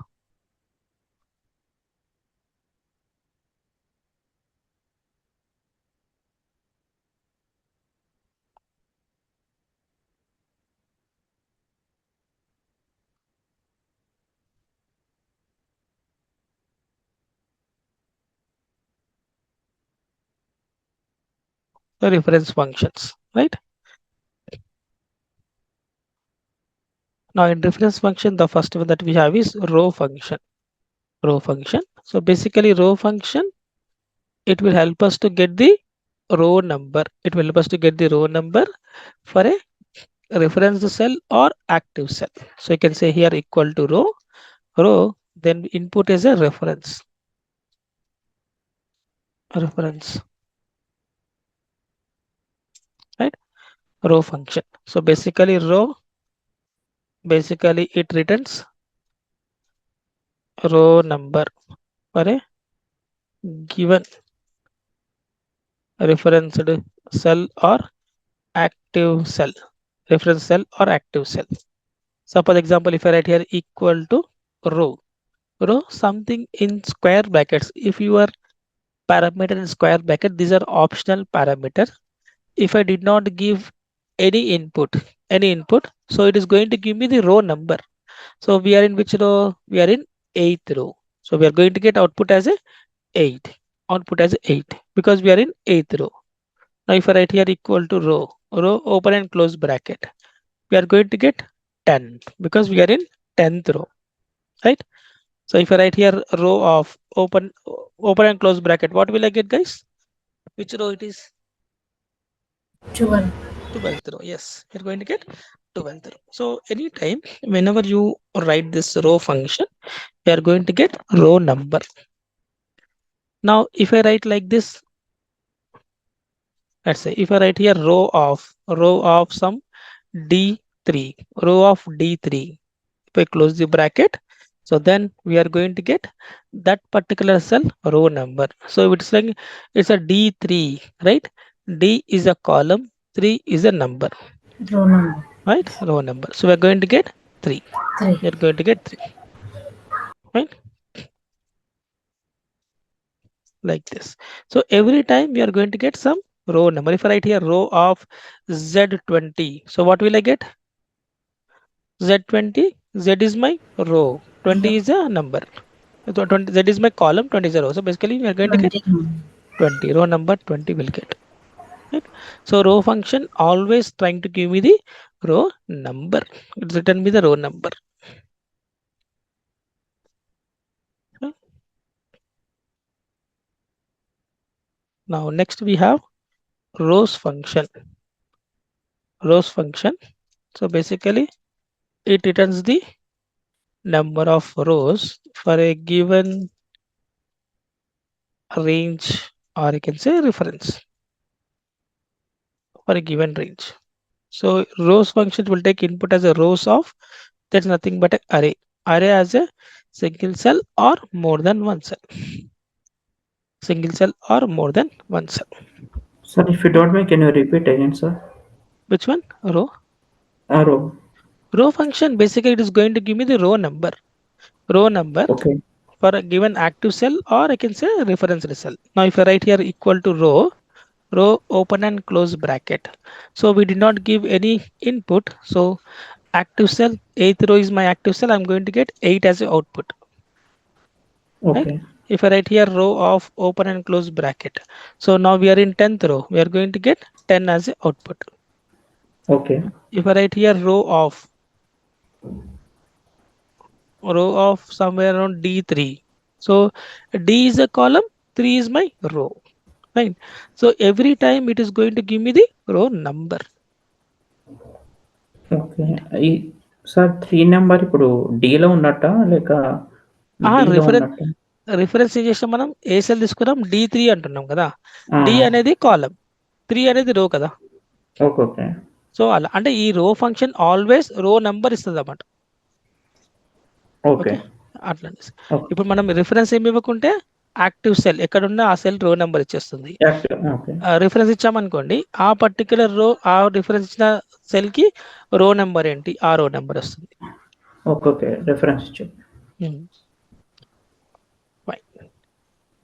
The reference functions, right? Now in reference function, the first one that we have is row function. Row function. So basically row function, it will help us to get the row number. It will help us to get the row number for a reference cell or active cell. So you can say here equal to row, then input is a reference. Right? Row function. So basically row, it returns row number for a given referenced cell or active cell. Reference cell or active cell. Suppose example, if I write here equal to row something in square brackets. If you are parameter in square bracket, these are optional parameter. If I did not give any input, so it is going to give me the row number. So we are in which row? We are in 8th row. So we are going to get output as a 8. Output as 8 because we are in 8th row. Now if I write here equal to row open and close bracket, we are going to get 10 because we are in 10th row, right? So if I write here row of open and close bracket, what will I get, guys? Which row it is? 12. 12th row. Yes, you're going to get 12th row. So anytime whenever you write this row function, you are going to get row number. Now if I write like this, let's say if I write here row of some D3, row of D3, if I close the bracket, so then we are going to get that particular cell row number. So it's like it's a D3, right? D is a column, 3 is a number. Row number. right? Row number. So we're going to get 3. 3. You're going to get 3, right? Like this. So every time we are going to get some row number. If I write here row of Z20, so what will I get? Z20, Z is my row, 20 Yep. is a number. So 20, Z is my column, 20 is a row. So basically we are going to get 20. 20, row number 20 will get. Right? So row function always trying to give me the row number. It's written me the row number. Okay. Now next we have rows function. Rows function. So basically it returns the number of rows for a given range, or you can say reference for a given range. So rows function will take input as a rows of, that's nothing but an array. Array as a single cell or more than one cell. Single cell or more than one cell. Sir, if you don't mind, can you repeat again, sir? Which one? Row. Arrow. Row function basically it is going to give me the row number. Row number Okay. for a given active cell, or I can say reference cell. Now if I write here equal to row open and close bracket. So we did not give any input. So active cell, 8th row is my active cell. I'm going to get 8 as a output. Right? Okay. If I write here row of open and close bracket. So now we are in 10th row. We are going to get 10 as a output. Okay. If I write here row of somewhere around D3. So D is a column, 3 is my row. Right? So every time it is going to give me the row number. Okay. ఈ sir 3 number ఇప్పుడు డీలో ఉన్నట్టా? లేక డీలో reference ఉన్నట్టా? Reference ఏం చేసాం మనం? ఏ cell తీసుకున్నాం? D3 అంటున్నాం కదా. ఆ! D అనేది కాలం, 3 అనేది రో కదా. ఓకే. ఓకే. సో అలా అంటే ఈ రో ఫంక్షన్ ఆల్వేస్ రో నంబర్ ఇస్తుంది అన్నమాట. ఓకే. ఓకే, అట్లా ఓకే. ఇప్పుడు మనం రిఫరెన్స్ ఏమి ఇవ్వకుంటే యాక్టివ్ సెల్ ఎక్కడున్నా ఆ సెల్ రో నెంబర్ ఇచ్చేస్తుంది. యాక్టివ్. ఓకే. రిఫరెన్స్ ఇచ్చామనుకోండి, ఆ పర్టికులర్ రో, ఆ రిఫరెన్స్ ఇచ్చిన సెల్ కి రో నెంబర్ ఏంటి, ఆ రో నెంబర్ వస్తుంది. ఓకే. ఓకే. రిఫరెన్స్ ఇచ్చారు.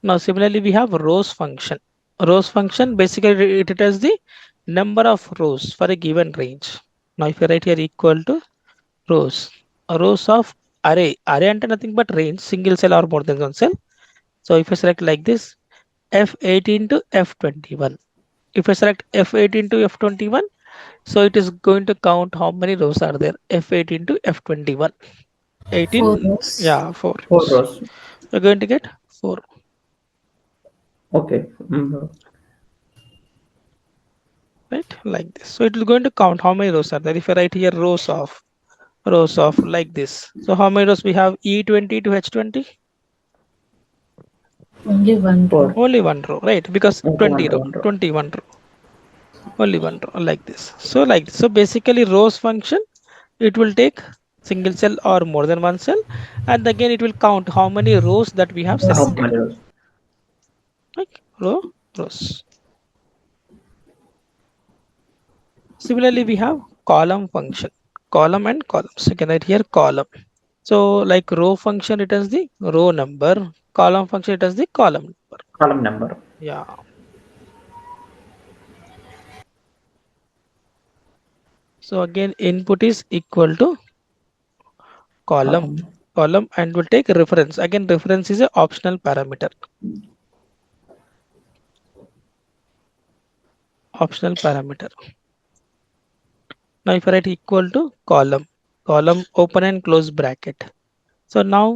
Now similarly we have rows function. Rows function basically it returns the number of rows for a given range. Now if you write here equal to rows, rows of array అంటే nothing but range, single cell or more than one cell. So if I select like this, F18 to F21. If I select F18 to F21, so it is going to count how many rows are there. F18 to F21. 18, 4 rows. yeah, 4 4 rows. Rows. We're going to get 4. Okay. Right, like this. So it is going to count how many rows are there. If I write here rows of like this, so how many rows we have? E20 to H20, Only one row. only one row, right? Because Okay, 20 row, 21 row, only one row, like this. So like this. So basically rows function, it will take single cell or more than one cell, and again it will count how many rows that we have Rows. How selected. many rows? Like rows. Similarly, we have column function, column and columns. So you can write here column. So like row function returns the row number, column function returns the column number. Column number. Yeah. So again input is equal to column, and will take reference. Again reference is a optional parameter. Optional parameter. Now if I write equal to column open and close bracket. So now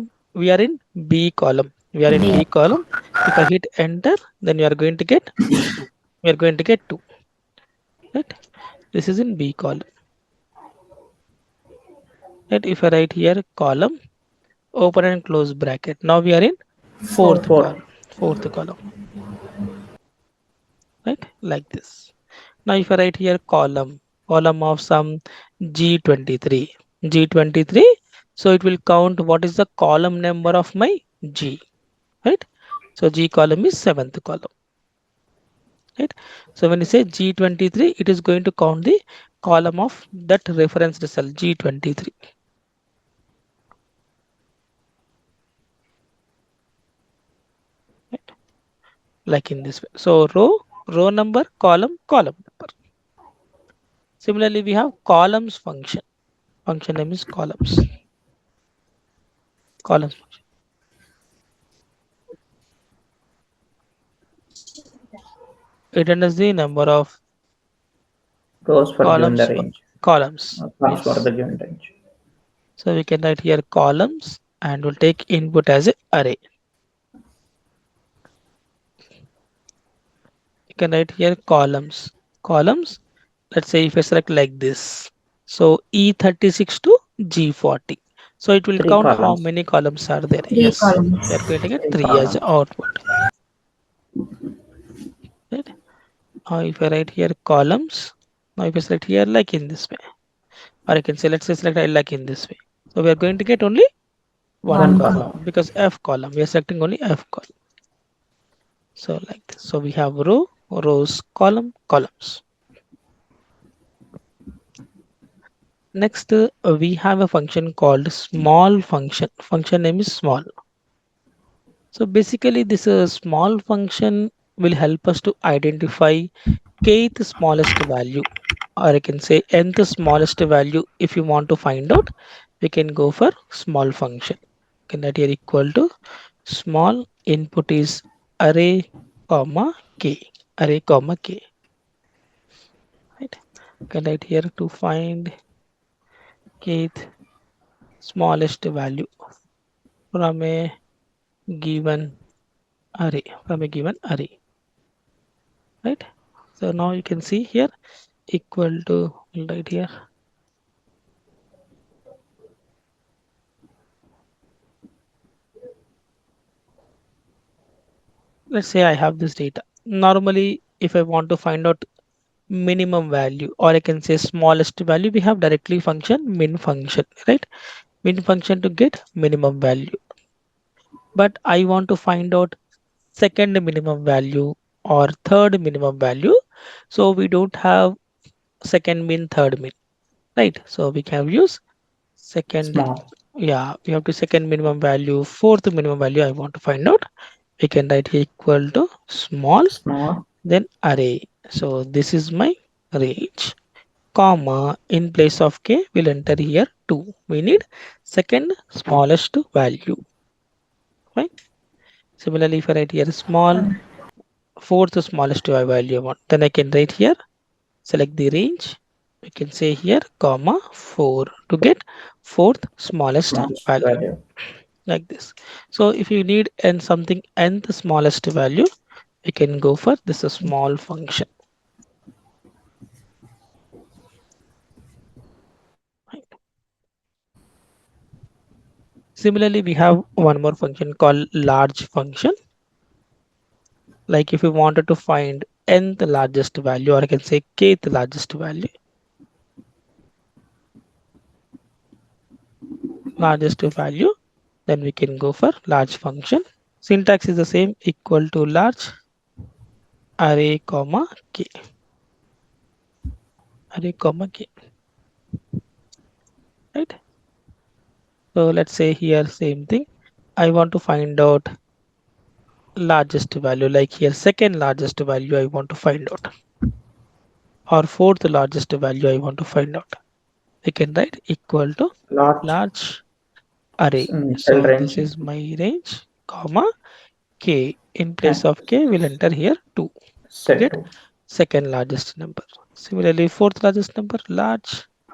we are in B column. We are in B. B column. If I hit enter, then you are going to get 2. We are going to get 2. Right? This is in B column. Right? If I write here column open and close bracket. Now we are in fourth 4. column. Fourth column. Right? Like this. Now if I write here column of some G23. G23. So it will count what is the column number of my G. Right? So G column is 7th column. Right? So when you say G23, it is going to count the column of that reference cell G23. Right? Like in this way. So row number, column number. Similarly, we have columns function. Function name is columns. Columns function. It enters the number of rows for given the columns. range, Columns. columns for Yes. the given range. So we can write here columns and we'll take input as a array. You can write here columns. Columns. Let's say if I select like this. So E36 to G40. So it will 3 count how columns. many columns are there. 3 Yes. We are columns. going to get 3 3 as columns. output. Right? Now if I write here columns, now if I select here like in this way, or I can say let's say select like in this way. So we are going to get only one 1 1 column column. column. because F column. We are selecting only F column. So like this. So we have rows, columns. Next, we have a function called small function. Function name is small. So basically, this small function will help us to identify kth smallest value, or I can say nth smallest value. If you want to find out, we can go for small function. Can that here equal to small input is array comma k, array comma k. Right? Can write here to find kth smallest value from a given array, right? So now you can see here equal to right here. Let's say I have this data. Normally, if I want to find out minimum value, or I can say smallest value, we have directly function min function, right? Min function to get minimum value. But I want to find out second minimum value or third minimum value. So we don't have second min, third min, right? So we can use second. Small. Yeah, we have to second minimum value, fourth minimum value I want to find out. We can write equal to small, Small. then array. So this is my range, comma, in place of k, we'll enter here 2. We need second smallest value, right? Similarly, if I write here small, fourth smallest value I want, then I can write here, select the range. We can say here, comma, 4 to get fourth smallest Smallest value. value. Like this. So if you need n something nth smallest value, we can go for this a small function. Right. Similarly, we have one more function called large function. Like if you wanted to find nth largest value, or I can say kth largest value, then we can go for large function. Syntax is the same, equal to large array comma k, array comma k, right? So let's say here same thing. I want to find out largest value, like here second largest value I want to find out, or fourth largest value I want to find out. We can write equal to Large large array. cell So this range is my range, comma k. In place and of k, we'll enter here 2 to set get to second largest number. Similarly, fourth largest number, large,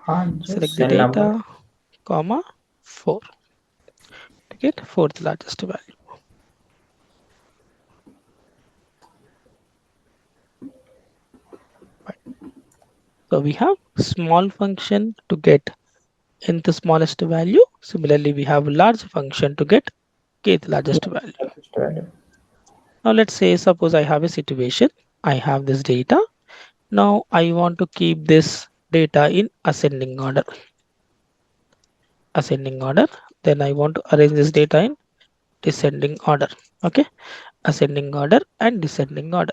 select just the cell number. data, comma 4 to get fourth largest value. Right. So we have small function to get nth smallest value. Similarly, we have large function to get kth largest value. Largest value. Now let's say suppose I have a situation. I have this data. Now I want to keep this data in ascending order. Ascending order. Then I want to arrange this data in descending order. Okay. Ascending order and descending order.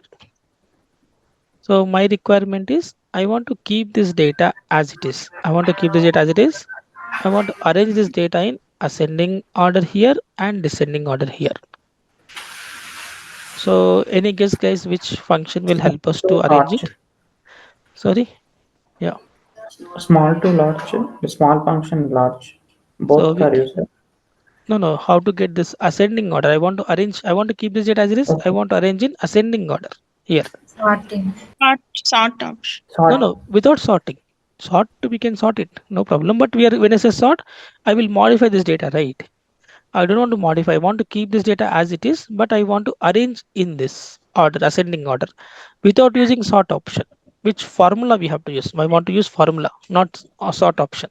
So my requirement is I want to keep this data as it is. I want to keep this data as it is. I want to arrange this data in ascending order here and descending order here. So any guess guys which function will help us to arrange Large, it? Sorry. Yeah. small to large, the small function large. So Both we are used. no, how to get this ascending order? I want to arrange. I want to keep this data as it is. I Okay. want to arrange in ascending order here. Sorting. Sort option. No, Sort. without sorting. Sort we can sort it, no problem. But we are when I say sort, I will modify this data, right? I don't want to modify. I want to keep this data as it is, but I want to arrange in this order, ascending order, without using sort option. Which formula we have to use? I want to use formula, not a sort option.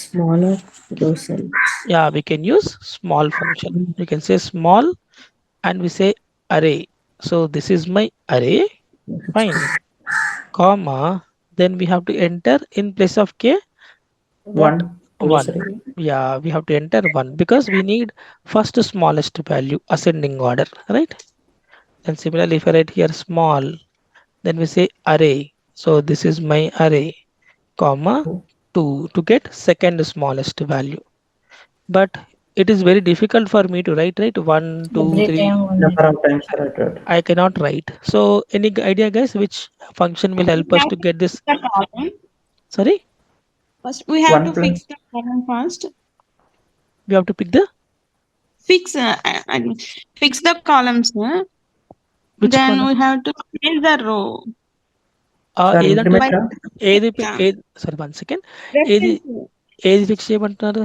Smaller row cell. Yeah, we can use small function. We can say small and we say array. So this is my array. Fine. Comma. Then we have to enter in place of k what? One, two, 1. three. Yeah, we have to enter 1 because we need first smallest value ascending order, right? And similarly, if I write here small, then we say array. So this is my array, comma 2 to get second smallest value. But it is very difficult for me to write, right? 1, 2, Every 3. time one. Number of times right. I cannot write. So any idea, guys, which function will help We us have to to get fix this? the column. Sorry, First, we have 1 to plus fix the column first. we have to pick the Fix, I mean, fix the columns. which Then column? we have to change the row. sir ఏదంటే By increment. ఏది yeah. Sorry 1 second ఏది Reference ఏది fix చేయమంటున్నారు?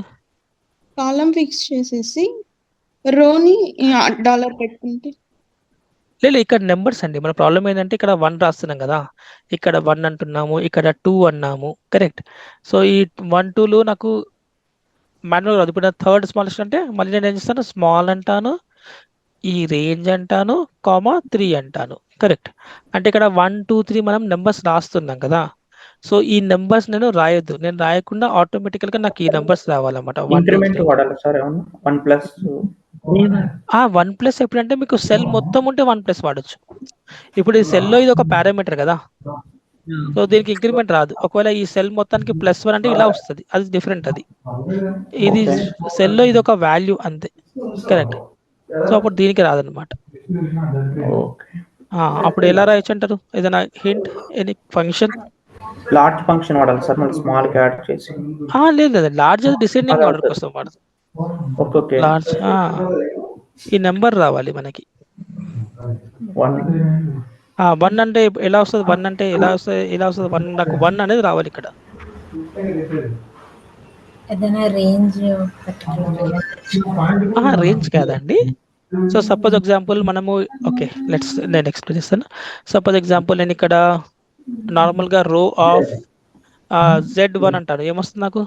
కాలం fix చేసేసి రోని dollar పెట్టుకుంటే లేదు ఇక్కడ numbers అండి. మన ప్రాబ్లం ఏంటంటే ఇక్కడ 1 రాస్తున్నాం కదా, ఇక్కడ 1 అంటున్నాము, ఇక్కడ 2 అన్నాము, కరెక్ట్. సో ఈ 1 2లు నాకు మాన్యువల్ రాదు. ఇప్పుడు థర్డ్ స్మాలెస్ట్ అంటే మళ్ళీ నేను ఏం చేస్తాను, స్మాల్ అంటాను, ఈ రేంజ్ అంటాను, కామా 3 అంటాను, కరెక్ట్. అంటే ఇక్కడ 1 2 3 మనం నెంబర్స్ రాస్తున్నాం కదా. సో ఈ నెంబర్స్ నేను రాయొద్దు. నేను రాయకుండా ఆటోమేటికల్గా నాకు ఈ నెంబర్స్ రావాలన్నమాట. 1 2 ఇంక్రిమెంట్ 3. వాడాలి సార్ ఏమన్నా 1 ప్లస్ 1 ప్లస్ ఎప్పుడంటే మీకు సెల్ మొత్తం ఉంటే 1 ప్లస్ వాడచ్చు. ఇప్పుడు ఈ సెల్లో ఇది ఒక పారామీటర్ కదా, సో దీనికి ఇంక్రిమెంట్ రాదు. ఒకవేళ ఈ సెల్ మొత్తానికి +1 అంటే ఇలా వస్తుంది, అది డిఫరెంట్. అది ఇది సెల్లో ఇది ఒక వాల్యూ అంతే, కరెక్ట్. సో అప్పుడు దీనికి రాదనమాట. ఓకే. అప్పుడు ఎలా రాయొచ్చు అంటారు? ఏదైనా hint, any function? Large function వాడాలి సార్ మళ్ళీ స్మాల్ కి యాడ్ చేసి. లేదు, లార్జ్ డిసెండింగ్ ఆర్డర్ కోసం వాడదు. ఓకే. లార్జ్ ఈ నెంబర్ రావాలి మనకి. 1 అంటే ఎలా వస్తుంది? 1 అంటే ఎలా వస్తుంది? 1 నాకు 1 అనేది రావాలి ఇక్కడ. ఏదైనా రేంజ్ రేంజ్ కాదండి. సో సపోజ్ ఎగ్జాంపుల్ మనము ఓకే నేను ఎక్స్ప్లెయిన్ చేస్తాను. సపోజ్ ఎగ్జాంపుల్ నేను ఇక్కడ నార్మల్గా రో ఆఫ్ Z1 అంటాను, ఏమొస్తుంది నాకు?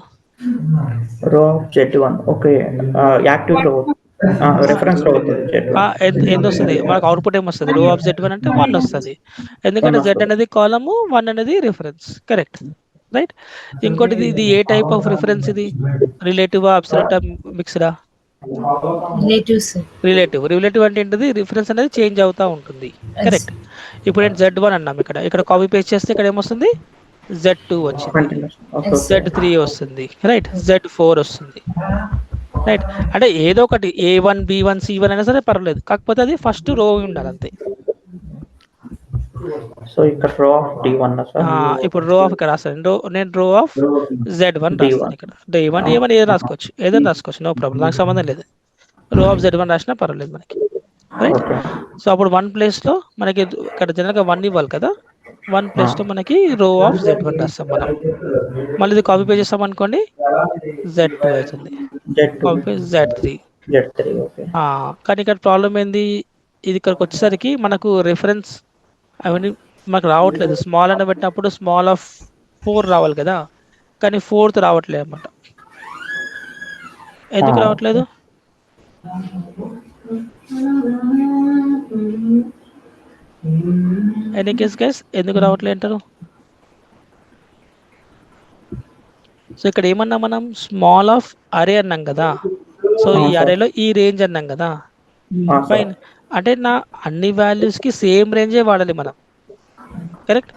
రో ఆఫ్ Z1. ఓకే. యాక్టివ్ రో రిఫరెన్స్ రో అవుతుంది Z1. ఎంత వస్తుంది మనకు? అవుట్పుట్ ఏమొస్తుంది? రో ఆఫ్ Z1 అంటే 1 వస్తుంది. ఎందుకంటే 1 Z అనేది కాలము, 1 అనేది రిఫరెన్స్, కరెక్ట్, రైట్. ఇంకోటి ఇది ఏ టైప్ ఆఫ్ రిఫరెన్స్? ఇది రిలేటివా, అబ్సల్యూటా, మిక్స్డా? రిలేటివ్స్. రిలేటివ్ అంటే ఏంటిది? రిఫరెన్స్ అనేది చేంజ్ అవుతూ ఉంటుంది, కరెక్ట్. ఇప్పుడు నేను Z1 అన్నాం, ఇక్కడ కాపీ పేస్ట్ చేస్తే ఇక్కడ ఏమొస్తుంది? Z2 వచ్చింది, Z3 వస్తుంది, రైట్, Z4 వస్తుంది, రైట్. అంటే ఏదో ఒకటి A1 B1 C1 అయినా సరే పర్వాలేదు, కాకపోతే అది ఫస్ట్ రో ఉండాలి అంతే. సో ఇక్కడ రో ఆఫ్ D1 సార్. ఇప్పుడు రో ఆఫ్ ఇక్కడ రాస్తాను, నేను రో ఆఫ్ Z1 రాస్తాను. ఇక్కడ D1 ఏమని ఏదైనా రాసుకోవచ్చు, నో ప్రాబ్లం, నాకు సంబంధం లేదు. రో ఆఫ్ Z1 రాసినా పర్వాలేదు మనకి, రైట్. సో అప్పుడు 1 ప్లేస్లో మనకి ఇక్కడ జనరల్గా 1 ఇవ్వాలి కదా, 1 ప్లేస్లో మనకి రో ఆఫ్ Z1 రాస్తాం మనం. మళ్ళీ ఇది కాపీ పేస్ట్ చేస్తాం అనుకోండి, Z2 అవుతుంది, కాపీ పేస్ట్ Z3. ఓకే. కానీ ఇక్కడ ప్రాబ్లం ఏంది? ఇది ఇక్కడికి వచ్చేసరికి మనకు రిఫరెన్స్ అవన్నీ మనకు రావట్లేదు. స్మాల్ అని పెట్టినప్పుడు స్మాల్ ఆఫ్ 4 రావాలి కదా, కానీ 4th రావట్లేదు అన్నమాట. ఎందుకు రావట్లేదు? ఎనీ గెస్ ఎందుకు రావట్లేదు అంటారు? సో ఇక్కడ ఏమన్నా మనం స్మాల్ ఆఫ్ అరే అన్నాం కదా, సో ఈ అరేలో ఈ రేంజ్ అన్నాం కదా, ఫైన్. అంటే నా అన్ని వాల్యూస్ కి సేమ్ రేంజే వాడాలి మనం. కరెక్ట్.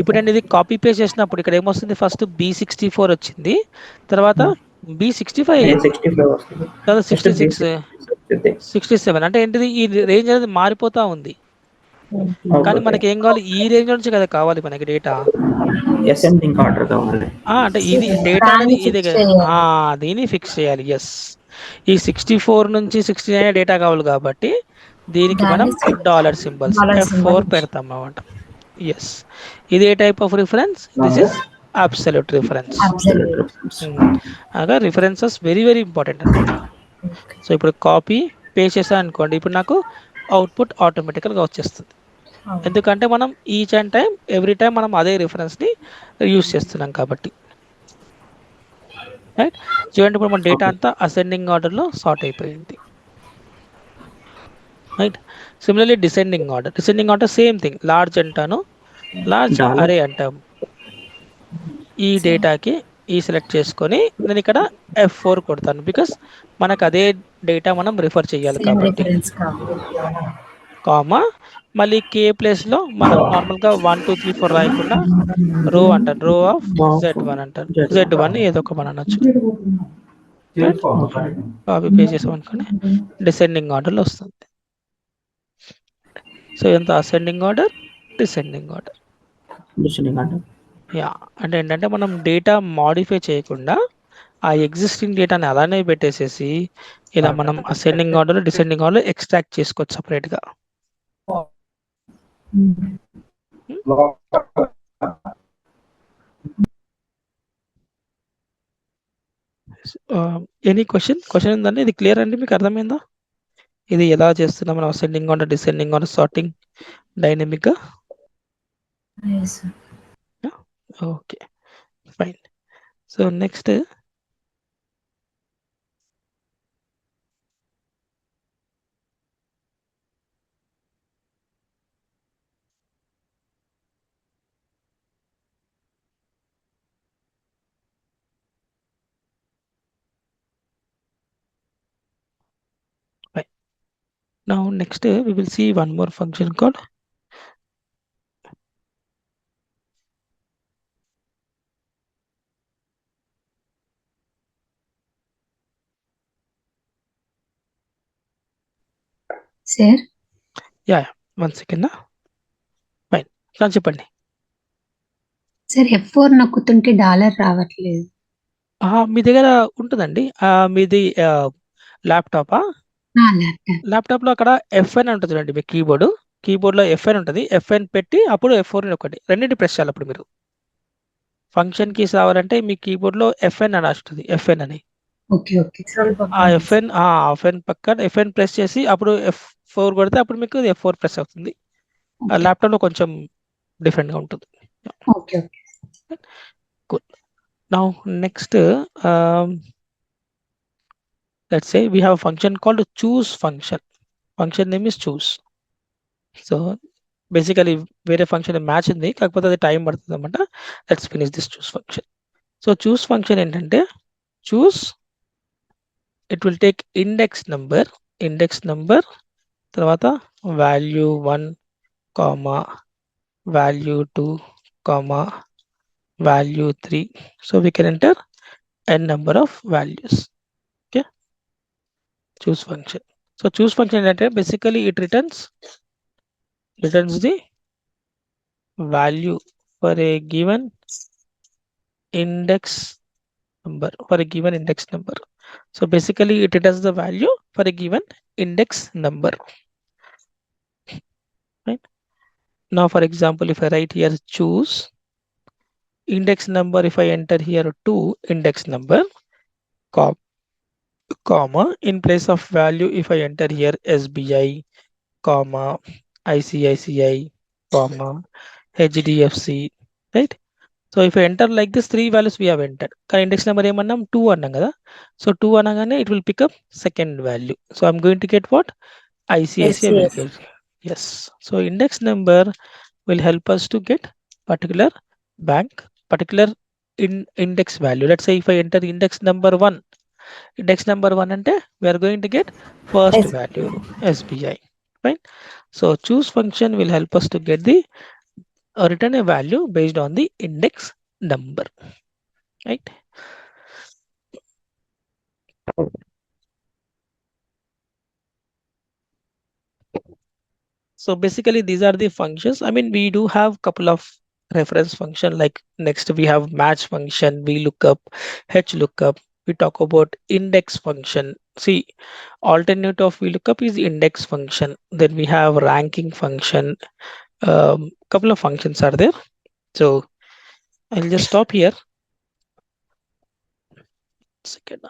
ఇప్పుడు ఓకే. నేను ఇది కాపీ పేస్ట్ చేసినప్పుడు ఇక్కడ ఏమొస్తుంది, ఫస్ట్ B64 వచ్చింది, తర్వాత B65 అయ్యింది, 65 వస్తుంది. తర్వాత నెక్స్ట్ 66, 67. అంటే ఏంటిది, ఈ రేంజ్ అనేది మారిపోతా ఉంది. కానీ ఓకే. మనకి ఏం కావాలి, ఈ రేంజ్ నుంచి కదా కావాలి మనకి డేటా. అసెండింగ్ ఆర్డర్ కావాలి. అంటే ఇది డేటా అనేది దాన్ని ఇదే ఫిక్స్ కదా, చేయాలి. దీన్ని ఫిక్స్ చేయాలి. ఎస్, ఈ 64 నుంచి 69 డేటా కావాలి కాబట్టి దీనికి మనం డాలర్ సింబల్స్ F4 పెడతాం అన్నమాట. ఎస్, ఇది a type of reference, this is absolute reference. అనగా రిఫరెన్సెస్ వెరీ వెరీ ఇంపార్టెంట్ అనమాట. సో ఇప్పుడు కాపీ పేస్ట్ చేసాను అనుకోండి, ఇప్పుడు నాకు అవుట్పుట్ ఆటోమేటికల్గా వచ్చేస్తుంది. ఎందుకంటే మనం each and time every time మనం అదే రిఫరెన్స్ని యూస్ చేస్తున్నాం కాబట్టి. రైట్, చూడండి ఇప్పుడు మన డేటా అంతా అసెండింగ్ ఆర్డర్లో సార్ట్ అయిపోయింది. Right, similarly descending order same thing, large అంటాను, లార్జ్ అరే అంటాము. ఈ డేటాకి ఈ సెలెక్ట్ చేసుకొని నేను ఇక్కడ F4 కొడతాను, బికాస్ మనకు అదే డేటా మనం రిఫర్ చేయాలి కాబట్టి. కామా, మళ్ళీ K ప్లేస్లో మనం నార్మల్గా 1 2 3 4 రాయకుండా రో అంటాను, రో ఆఫ్ Z1 అంటాను, Z1 ఏదో ఒక మనం అనొచ్చు. కాపీ పేస్ట్ చేసాం అనుకోండి, డిసెండింగ్ ఆర్డర్లో వస్తుంది. సో ఎంత ascending order, descending order. Yeah, అంటే ఏంటంటే మనం డేటా మాడిఫై చేయకుండా ఆ ఎగ్జిస్టింగ్ డేటాని అలానే పెట్టేసేసి ఇలా మనం ascending order, descending order extract చేసుకోవచ్చు సపరేట్గా. ఎనీ క్వశ్చన్ ఉందండి, ఇది క్లియర్ అండి, మీకు అర్థమైందా ఇది ఎలా చేస్తున్నాం మనం ascending order, descending order, sorting డైనమిక్గా? Okay, fine. So next now next we will see one more function called sir yeah, 1 second. Fine, చెప్పండి. సార్ F4 నొక్కుతుంటే డాలర్ రావట్లేదు. మీ దగ్గర ఉంటుందండి, మీది ల్యాప్టాపా? ల్యాప్టాప్లో అక్కడ FN ఉంటుంది చూడండి, మీ కీబోర్డ్లో FN ఉంటుంది, FN పెట్టి అప్పుడు F4 ఒకటి రెండింటి ప్రెస్ చేయాలి. అప్పుడు మీరు ఫంక్షన్ కీస్ రావాలంటే మీ కీబోర్డ్లో FN అని వస్తుంది, FN అని. ఆ FN పక్కన FN ప్రెస్ చేసి అప్పుడు F4 కొడితే అప్పుడు మీకు F4 ప్రెస్ అవుతుంది. ల్యాప్టాప్లో కొంచెం డిఫరెంట్గా ఉంటుంది. Cool. Now next, let's say we have a function called choose function. Function name is choose. So basically వేరే ఫంక్షన్ మ్యాచ్ ఉంది, కాకపోతే అది టైం పడుతుంది అనమాట. Let's finish this choose function. So choose function ఏంటంటే, choose it will take index number తర్వాత value 1 comma value 2 comma value 3. సో we can enter n number of values. Okay, choose function. So choose function ఏంటంటే basically it returns the value for a given index number, so basically it returns the value for a given index number, right? Now for example, if I write here choose index number, if I enter here 2 index number comma in place of value, if I enter here SBI comma ICICI comma HDFC, right? So if I enter like this, 3 values we have entered. Can index number ఏమన్నాం 2 అన్నాం కదా. So 2 అనగానే it will pick up second value. So I'm going to get what? ICICI will get. Yes. So index number will help us to get particular bank, particular index value. Let's say if I enter index number 1 అంటే we are going to get first value SBI, right? So choose function will help us to get the return a value based on the index number, right? So basically these are the functions. I mean, we do have couple of reference function, like next we have match function, VLOOKUP, HLOOKUP. We talk about index function. See, alternate of VLOOKUP is index function. Then we have ranking function. Couple of functions are there. So I'll just stop here. Second.